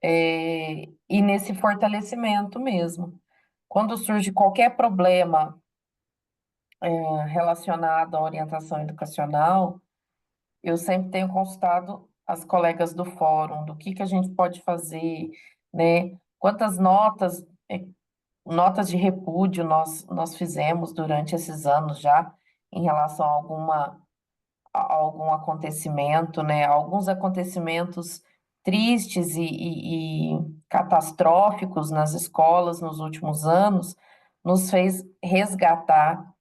E nesse fortalecimento mesmo. Quando surge qualquer problema relacionado à orientação educacional, eu sempre tenho consultado as colegas do fórum, do que a gente pode fazer, né? Quantas notas de repúdio nós fizemos durante esses anos já em relação a algum acontecimento, né? Alguns acontecimentos tristes e catastróficos nas escolas nos últimos anos nos fez resgatar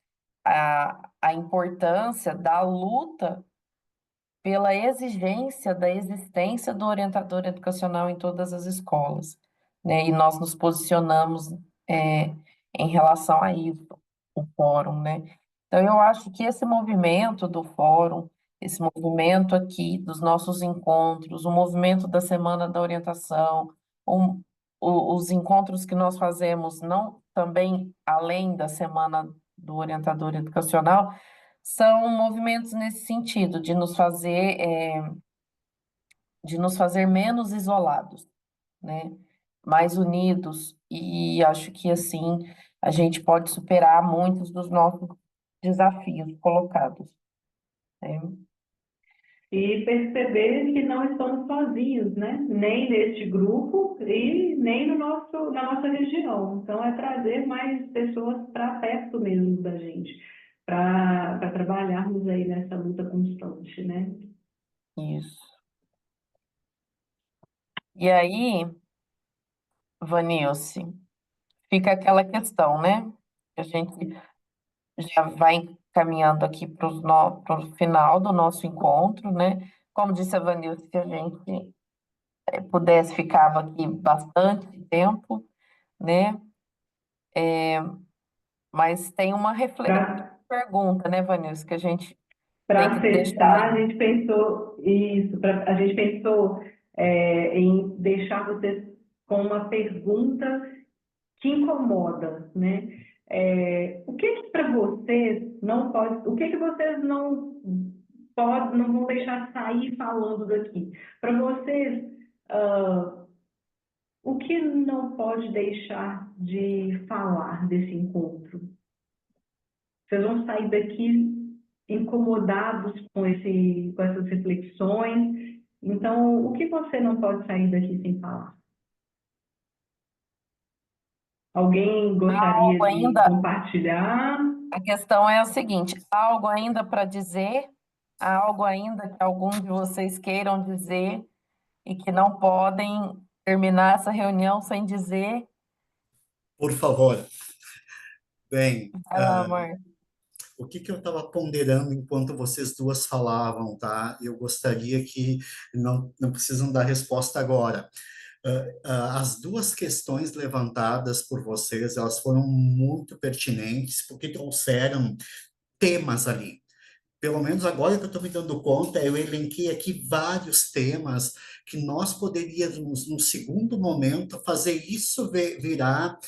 a importância da luta pela exigência da existência do orientador educacional em todas as escolas, né? E nós nos posicionamos em relação a isso, o fórum, né? Então, eu acho que esse movimento do fórum, esse movimento aqui dos nossos encontros, o movimento da Semana da Orientação, os encontros que nós fazemos, não também além da Semana do Orientador Educacional, são movimentos nesse sentido, de nos fazer menos isolados, né? Mais unidos, e acho que assim a gente pode superar muitos dos nossos desafios colocados, né? E perceber que não estamos sozinhos, né? Nem neste grupo e nem na nossa região. Então, é trazer mais pessoas para perto mesmo da gente, para trabalharmos aí nessa luta constante, né? Isso. E aí, Vanilce, fica aquela questão, né? A gente já vai caminhando aqui para o final do nosso encontro, né? Como disse a Vanilce, se a gente pudesse, ficava aqui bastante tempo, né? Mas tem uma pergunta, né, Vanilce, que a gente tem Para que deixar fechar, a aí. gente pensou isso, a gente pensou em deixar vocês com uma pergunta que incomoda, né? O que para vocês não pode, o que vocês não vão deixar sair falando daqui? Para vocês, o que não pode deixar de falar desse encontro? Vocês vão sair daqui incomodados com essas reflexões. Então, o que você não pode sair daqui sem falar? Alguém gostaria Algo de ainda, compartilhar? a questão é a seguinte, há algo ainda para dizer? Há algo ainda que algum de vocês queiram dizer e que não podem terminar essa reunião sem dizer? Por favor. Bem, Vai lá, amor. o que eu estava ponderando enquanto vocês duas falavam, tá? Eu gostaria que não precisam dar resposta agora. As duas questões levantadas por vocês, elas foram muito pertinentes, porque trouxeram temas ali. pelo menos agora que eu estou me dando conta, eu elenquei aqui vários temas que nós poderíamos, num segundo momento, fazer isso virar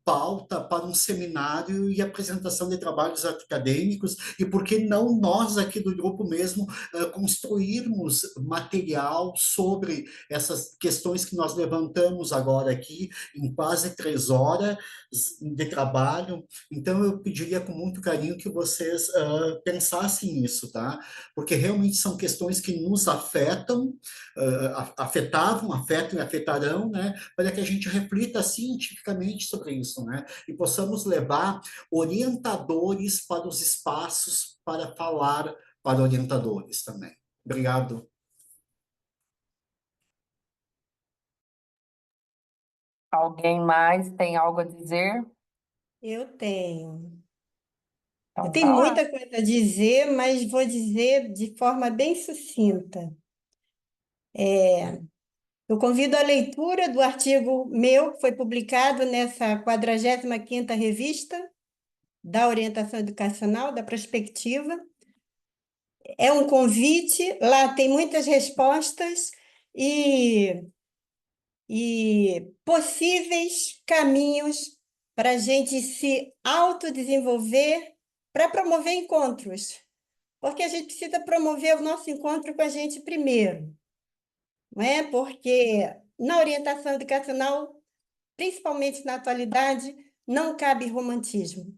pauta para um seminário e apresentação de trabalhos acadêmicos, e por que não nós aqui do grupo mesmo construirmos material sobre essas questões que nós levantamos agora aqui, em quase 3 horas de trabalho. Então, eu pediria com muito carinho que vocês pensassem nisso, tá? Porque realmente são questões que nos afetam, afetavam, afetam e afetarão, né? Para que a gente reflita cientificamente sobre isso, né? E possamos levar orientadores para os espaços para falar para orientadores também. Obrigado. Alguém mais tem algo a dizer? Eu tenho. Eu Então, tenho tá lá. muita coisa a dizer, mas vou dizer de forma bem sucinta. Eu convido a leitura do artigo meu, que foi publicado nessa 45ª revista da Orientação Educacional, da Prospectiva. É um convite, lá tem muitas respostas e possíveis caminhos para a gente se autodesenvolver, para promover encontros, porque a gente precisa promover o nosso encontro com a gente primeiro, não é? Porque na orientação educacional, principalmente na atualidade, não cabe romantismo.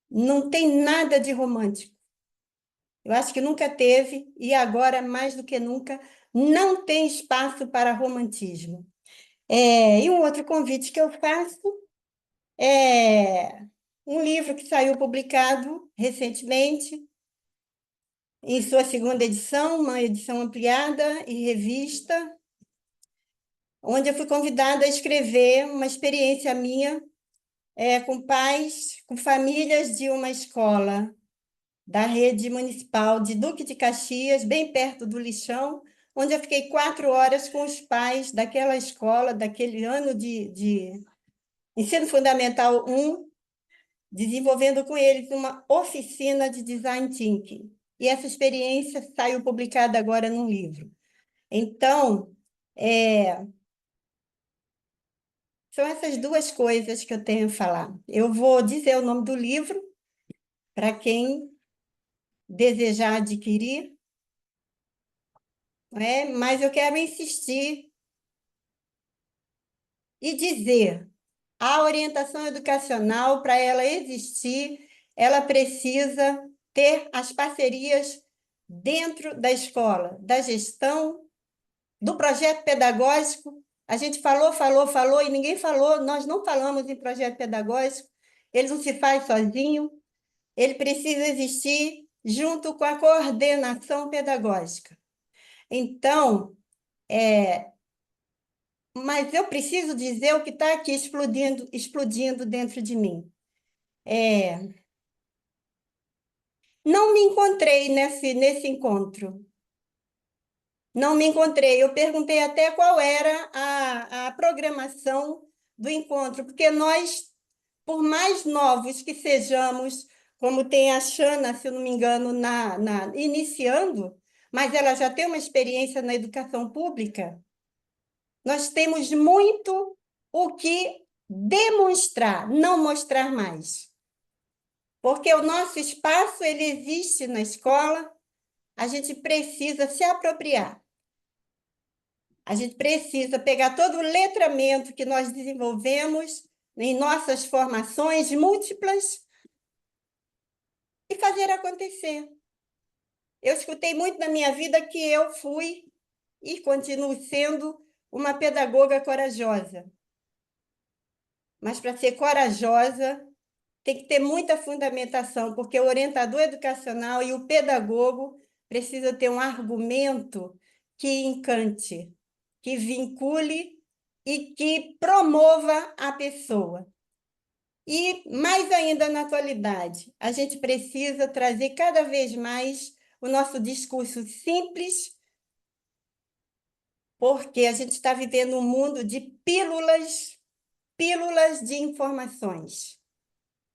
Não tem nada de romântico. Eu acho que nunca teve, e agora, mais do que nunca, não tem espaço para romantismo. E um outro convite que eu faço é um livro que saiu publicado recentemente, em sua 2ª edição, uma edição ampliada e revista, onde eu fui convidada a escrever uma experiência minha com pais, com famílias de uma escola da rede municipal de Duque de Caxias, bem perto do Lixão, onde eu fiquei 4 horas com os pais daquela escola, daquele ano de Ensino Fundamental 1, desenvolvendo com eles uma oficina de Design Thinking. E essa experiência saiu publicada agora num livro. Então, são essas duas coisas que eu tenho a falar. Eu vou dizer o nome do livro para quem desejar adquirir, mas eu quero insistir e dizer: a orientação educacional, para ela existir, ela precisa ter as parcerias dentro da escola, da gestão, do projeto pedagógico. A gente falou e ninguém falou, nós não falamos em projeto pedagógico, ele não se faz sozinho, ele precisa existir junto com a coordenação pedagógica. Então, mas eu preciso dizer o que está aqui explodindo dentro de mim. Não me encontrei nesse encontro. Não me encontrei. Eu perguntei até qual era a programação do encontro, porque nós, por mais novos que sejamos, como tem a Xana, se eu não me engano, iniciando, mas ela já tem uma experiência na educação pública, nós temos muito o que demonstrar, não mostrar mais. Porque o nosso espaço, ele existe na escola, a gente precisa se apropriar. A gente precisa pegar todo o letramento que nós desenvolvemos em nossas formações múltiplas e fazer acontecer. Eu escutei muito na minha vida que eu fui e continuo sendo uma pedagoga corajosa. Mas para ser corajosa, tem que ter muita fundamentação, porque o orientador educacional e o pedagogo precisam ter um argumento que encante, que vincule e que promova a pessoa. E, mais ainda na atualidade, a gente precisa trazer cada vez mais o nosso discurso simples, porque a gente está vivendo um mundo de pílulas de informações.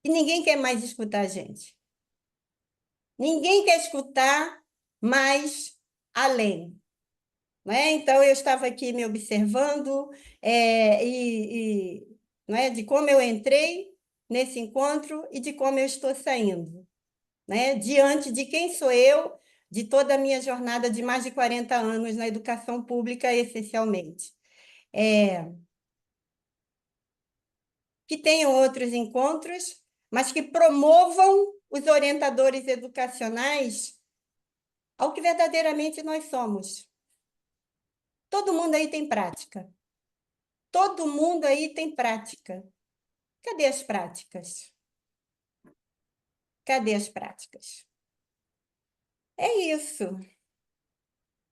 E ninguém quer mais escutar a gente. Ninguém quer escutar mais além. Não é? Então, eu estava aqui me observando não é? De como eu entrei nesse encontro e de como eu estou saindo, né? Diante de quem sou eu, de toda a minha jornada de mais de 40 anos na educação pública, essencialmente. Que tenham outros encontros, mas que promovam os orientadores educacionais ao que verdadeiramente nós somos. Todo mundo aí tem prática. Todo mundo aí tem prática. Cadê as práticas? Cadê as práticas? É isso.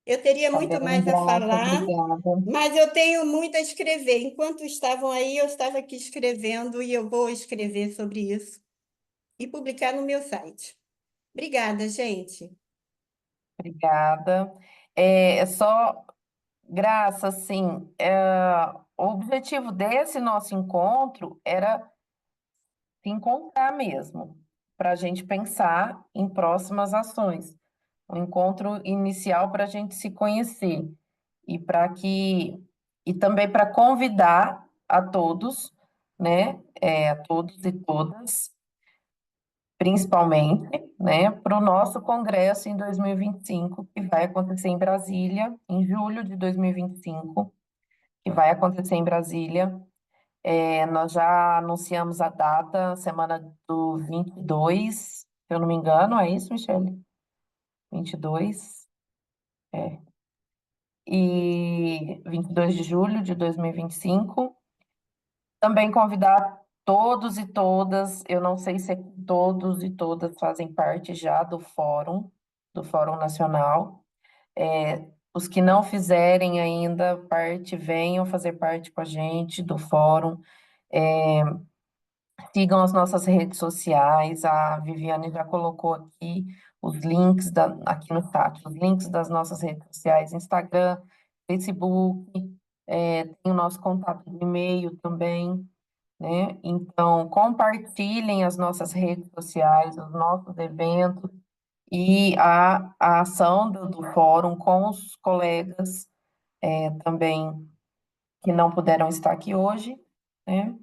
Eu teria Tá muito bem, mais a Graça, falar, obrigada. mas eu tenho muito a escrever. Enquanto estavam aí, eu estava aqui escrevendo e eu vou escrever sobre isso e publicar no meu site. Obrigada, gente. Obrigada. Só, Graça, assim, o objetivo desse nosso encontro era se encontrar mesmo, para a gente pensar em próximas ações. Um encontro inicial para a gente se conhecer e também para convidar a todos, né, a todos e todas, principalmente, né, para o nosso congresso em 2025, que vai acontecer em Brasília, em julho de 2025, que vai acontecer em Brasília. Nós já anunciamos a data, semana do 22, se eu não me engano, é isso, Michele? 22, e 22 de julho de 2025. Também convidar todos e todas, eu não sei se todos e todas fazem parte já do Fórum Nacional. Os que não fizerem ainda parte, venham fazer parte com a gente do Fórum. Sigam as nossas redes sociais, a Viviane já colocou aqui os links aqui no chat, os links das nossas redes sociais, Instagram, Facebook, tem o nosso contato de e-mail também, né? Então, compartilhem as nossas redes sociais, os nossos eventos e a ação do fórum com os colegas também que não puderam estar aqui hoje, né?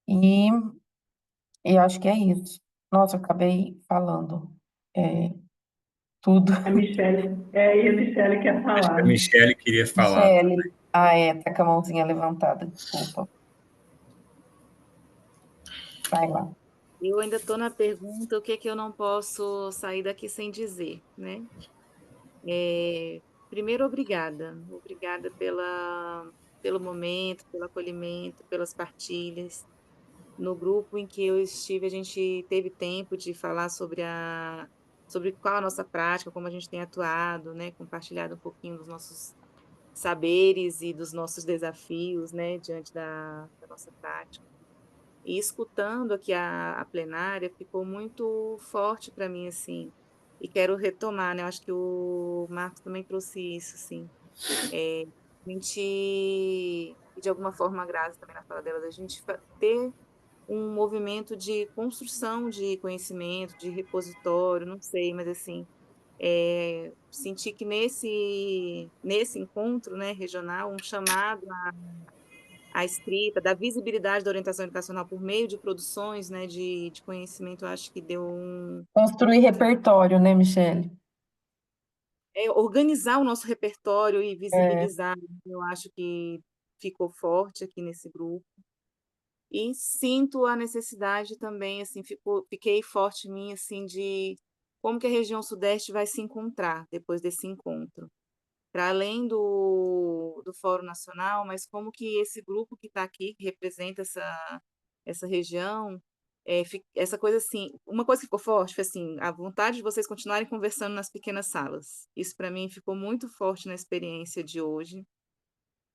E acho que é isso. Nossa, eu acabei falando tudo. A Michele quer Acho que a falar. Michele queria falar. Michele, tá com a mãozinha levantada, desculpa. Vai lá. Eu ainda estou na pergunta, o que é que eu não posso sair daqui sem dizer, né? Primeiro, obrigada. Obrigada pelo momento, pelo acolhimento, pelas partilhas. No grupo em que eu estive, a gente teve tempo de falar sobre qual a nossa prática, como a gente tem atuado, né? Compartilhado um pouquinho dos nossos saberes e dos nossos desafios, né? Diante da nossa prática. E escutando aqui a plenária, ficou muito forte para mim, assim, e quero retomar, né? Eu acho que o Marcos também trouxe isso, assim, a gente, e de alguma forma, a Grazi também na fala dela, da gente ter um movimento de construção de conhecimento, de repositório, não sei, mas assim, senti que nesse encontro, né, regional, um chamado à escrita, da visibilidade da orientação educacional por meio de produções, né, de conhecimento, eu acho que deu Construir repertório, né, Michele? Organizar o nosso repertório e visibilizar, eu acho que ficou forte aqui nesse grupo. E sinto a necessidade também, assim, fiquei forte em mim, assim, de como que a região Sudeste vai se encontrar depois desse encontro. Para além do Fórum Nacional, mas como que esse grupo que está aqui, que representa essa região, essa coisa assim, uma coisa que ficou forte foi assim, a vontade de vocês continuarem conversando nas pequenas salas. Isso para mim ficou muito forte na experiência de hoje.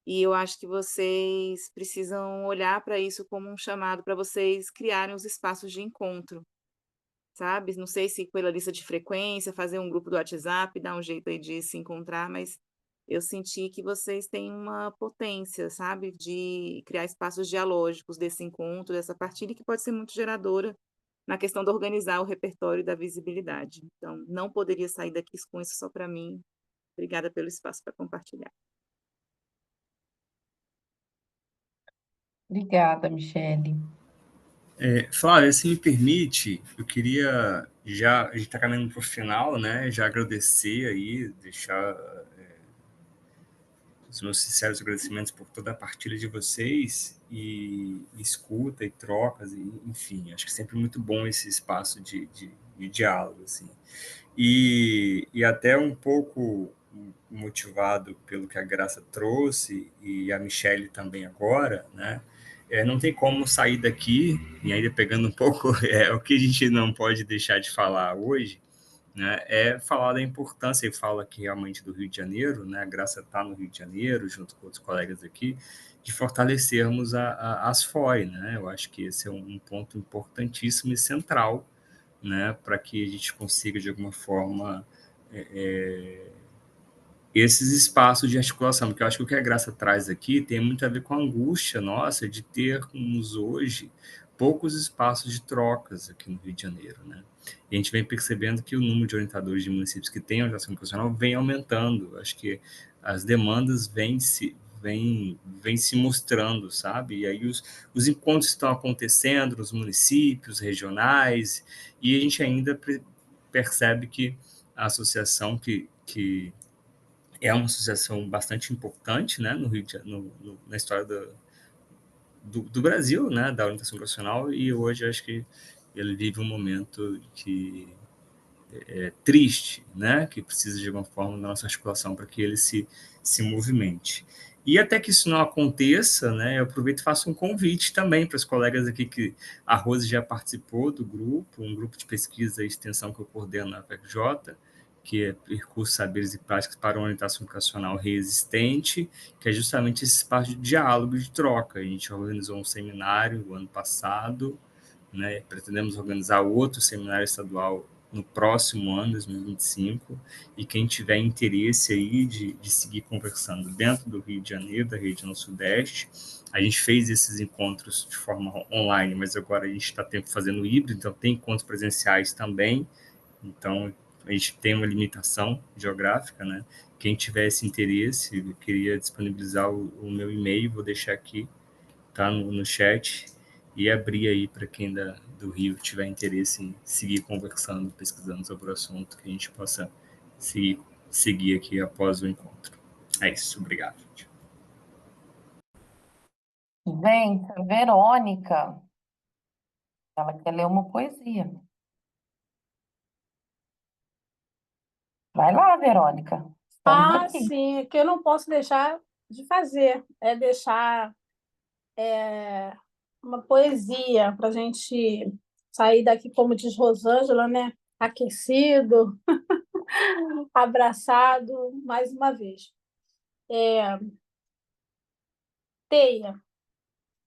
E eu acho que vocês precisam olhar para isso como um chamado para vocês criarem os espaços de encontro, sabe? Não sei se pela lista de frequência, fazer um grupo do WhatsApp, dar um jeito aí de se encontrar, mas eu senti que vocês têm uma potência, sabe? De criar espaços dialógicos desse encontro, dessa partilha, que pode ser muito geradora na questão de organizar o repertório da visibilidade. Então, não poderia sair daqui com isso só para mim. Obrigada pelo espaço para compartilhar. Obrigada, Michele. Flávia, se me permite, eu queria a gente está caminhando para o final, né? Já agradecer aí, deixar os meus sinceros agradecimentos por toda a partilha de vocês e escuta e trocas, e, enfim, acho que sempre muito bom esse espaço de diálogo, assim. E até um pouco motivado pelo que a Graça trouxe e a Michele também agora, né? Não tem como sair daqui, e ainda pegando um pouco o que a gente não pode deixar de falar hoje, né, é falar da importância, e falo aqui realmente do Rio de Janeiro, né, a Graça está no Rio de Janeiro, junto com outros colegas aqui, de fortalecermos as FOI, né, eu acho que esse é um ponto importantíssimo e central, né, para que a gente consiga, de alguma forma, esses espaços de articulação, porque eu acho que o que a Graça traz aqui tem muito a ver com a angústia nossa de termos hoje poucos espaços de trocas aqui no Rio de Janeiro, né? E a gente vem percebendo que o número de orientadores de municípios que têm orientação educacional vem aumentando. Acho que as demandas vêm se mostrando, sabe? E aí os encontros estão acontecendo nos municípios regionais, e a gente ainda percebe que a associação que é uma associação bastante importante, né, no Rio de, na história do Brasil, né, da orientação profissional, e hoje acho que ele vive um momento que triste, né, que precisa de alguma forma da nossa articulação para que ele se movimente. E até que isso não aconteça, né, eu aproveito e faço um convite também para os colegas aqui, que a Rose já participou do grupo, um grupo de pesquisa e extensão que eu coordeno na FECJ, que é Percursos, Saberes e Práticas para uma Orientação Educacional Resistente, que é justamente esse espaço de diálogo e de troca. A gente organizou um seminário no ano passado, né, pretendemos organizar outro seminário estadual no próximo ano, 2025, e quem tiver interesse aí de seguir conversando dentro do Rio de Janeiro, da região sudeste, a gente fez esses encontros de forma online, mas agora a gente está fazendo híbrido, então tem encontros presenciais também, então a gente tem uma limitação geográfica, né? Quem tiver esse interesse, eu queria disponibilizar o meu e-mail, vou deixar aqui, tá no chat, e abrir aí para quem do Rio tiver interesse em seguir conversando, pesquisando sobre o assunto, que a gente possa seguir aqui após o encontro. É isso, obrigado, gente. Gente, a Verônica, ela quer ler uma poesia. Vai lá, Verônica. Estamos aqui. Sim, que eu não posso deixar de fazer, é deixar uma poesia para a gente sair daqui, como diz Rosângela, né? Aquecido, abraçado, mais uma vez. Teia.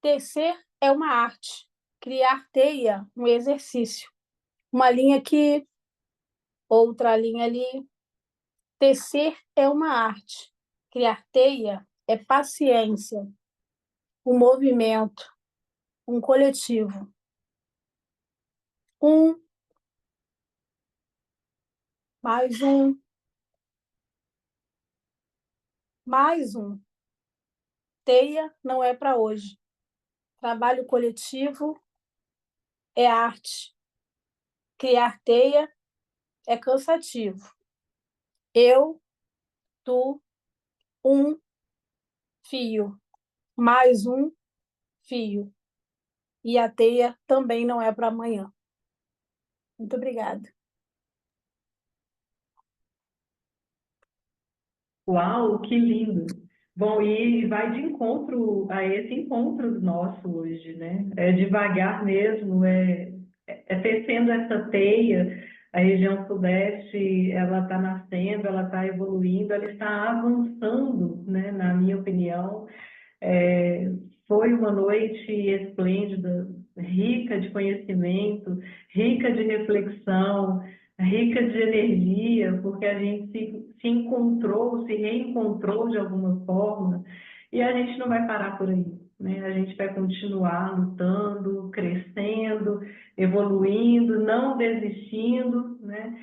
Tecer é uma arte. Criar teia, um exercício. Uma linha aqui, outra linha ali. Tecer é uma arte. Criar teia é paciência, um movimento, um coletivo. Mais um, mais um. Teia não é para hoje. Trabalho coletivo é arte. Criar teia é cansativo. Eu, tu, um fio. Mais um fio. E a teia também não é para amanhã. Muito obrigada. Uau, que lindo! Bom, e vai de encontro a esse encontro nosso hoje, né? É devagar mesmo, tecendo essa teia. A região sudeste, ela está nascendo, ela está evoluindo, ela está avançando, né? Na minha opinião. Foi uma noite esplêndida, rica de conhecimento, rica de reflexão, rica de energia, porque a gente se encontrou, se reencontrou de alguma forma, e a gente não vai parar por aí. né? A gente vai continuar lutando, crescendo, evoluindo, não desistindo, né?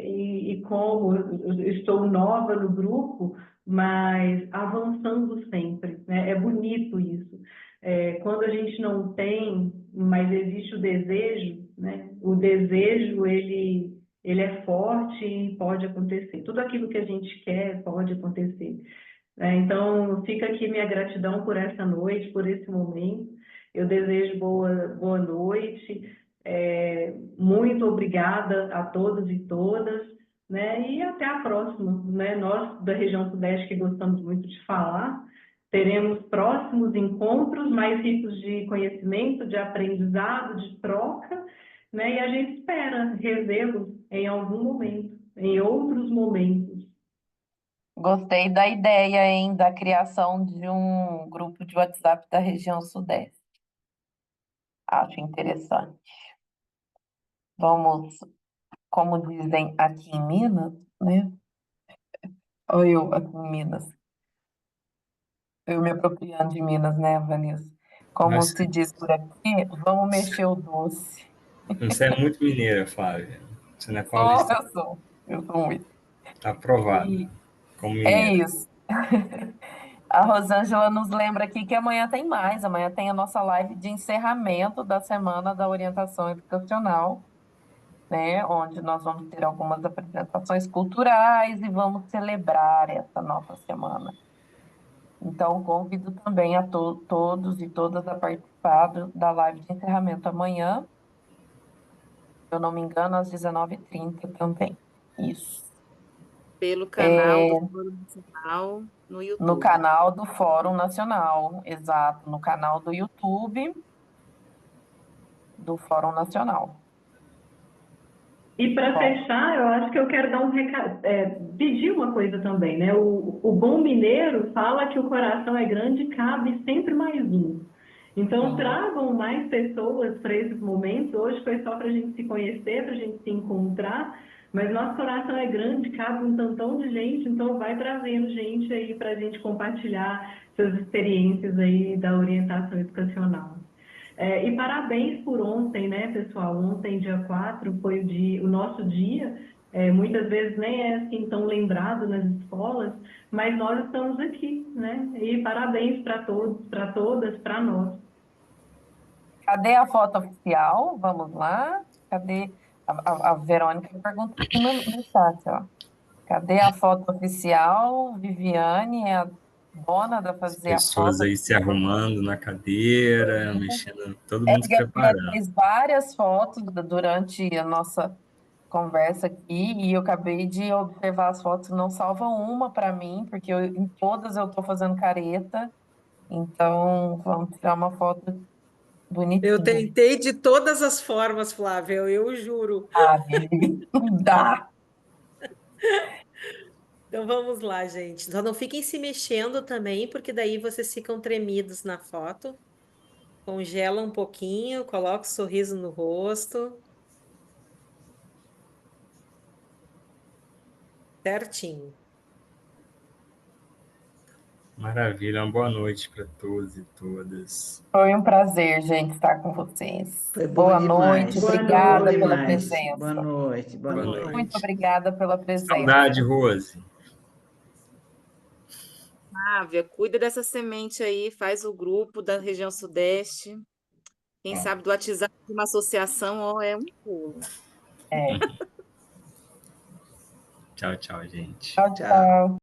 E como eu estou nova no grupo, mas avançando sempre, né? É bonito isso. Quando a gente não tem, mas existe o desejo, né? O desejo, ele é forte e pode acontecer. Tudo aquilo que a gente quer pode acontecer. Então, fica aqui minha gratidão por essa noite, por esse momento. Eu desejo boa noite. Muito obrigada a todos e todas, né? E até a próxima, né? Nós da região Sudeste, que gostamos muito de falar, teremos próximos encontros mais ricos de conhecimento, de aprendizado, de troca, né? E a gente espera revê-los em algum momento, em outros momentos. Gostei da ideia, hein, da criação de um grupo de WhatsApp da região Sudeste. Acho interessante. Vamos, como dizem aqui em Minas, né? Olha eu aqui em Minas. Eu me apropriando de Minas, né, Vanessa? Como Mas se diz por aqui, vamos mexer o doce. você é muito mineira, Flávia. Você não é Sou, paulista. eu sou muito. Está aprovado E como é mineira. isso. A Rosângela nos lembra aqui que amanhã tem mais. Amanhã tem a nossa live de encerramento da Semana da Orientação Educacional, né? Onde nós vamos ter algumas apresentações culturais e vamos celebrar essa nossa semana. Então, convido também a todos e todas a participar da live de encerramento amanhã, se eu não me engano, às 19h30 também. Isso. Pelo canal do Fórum Nacional no No YouTube. canal do Fórum Nacional, exato, no canal do YouTube do Fórum Nacional. E para Bom. fechar, eu acho que eu quero dar um recado, pedir uma coisa também, né? O bom mineiro fala que o coração é grande e cabe sempre mais um. Então, tragam mais pessoas para esses momentos. Hoje foi só para a gente se conhecer, para a gente se encontrar, mas nosso coração é grande, cabe um tantão de gente, então vai trazendo gente aí para a gente compartilhar suas experiências aí da orientação educacional. E parabéns por ontem, né, pessoal? Ontem, dia 4, foi o nosso dia. Muitas vezes nem é assim tão lembrado nas escolas, mas nós estamos aqui, né? E parabéns para todos, para todas, para nós. Cadê a foto oficial? Vamos lá. Cadê? A Verônica pergunta aqui no chat, ó. Cadê a foto oficial? Viviane é a dona da fazer a Pessoas foto aí se oficial. arrumando na cadeira, mexendo, todo É mundo se que a Bia preparando. fez várias fotos durante a nossa conversa aqui e eu acabei de observar as fotos, não salva uma para mim, porque em todas eu estou fazendo careta, então vamos tirar uma foto bonitinha. Eu tentei de todas as formas, Flávia, eu juro. Ah, Vivi, não dá. Então vamos lá, gente. Só não fiquem se mexendo também, porque daí vocês ficam tremidos na foto. Congela um pouquinho, coloca o sorriso no rosto. Certinho. Maravilha, uma boa noite para todos e todas. Foi um prazer, gente, estar com vocês. Foi bom Boa demais. noite, Boa obrigada noite. pela Demais. presença. Boa noite. Boa Boa noite. noite. Muito obrigada pela presença. Saudade, Rose. Flávia, cuida dessa semente aí, faz o grupo da região Sudeste. Quem sabe do WhatsApp de uma associação, ó, é um pulo. É. Tchau, tchau, gente. Tchau, tchau.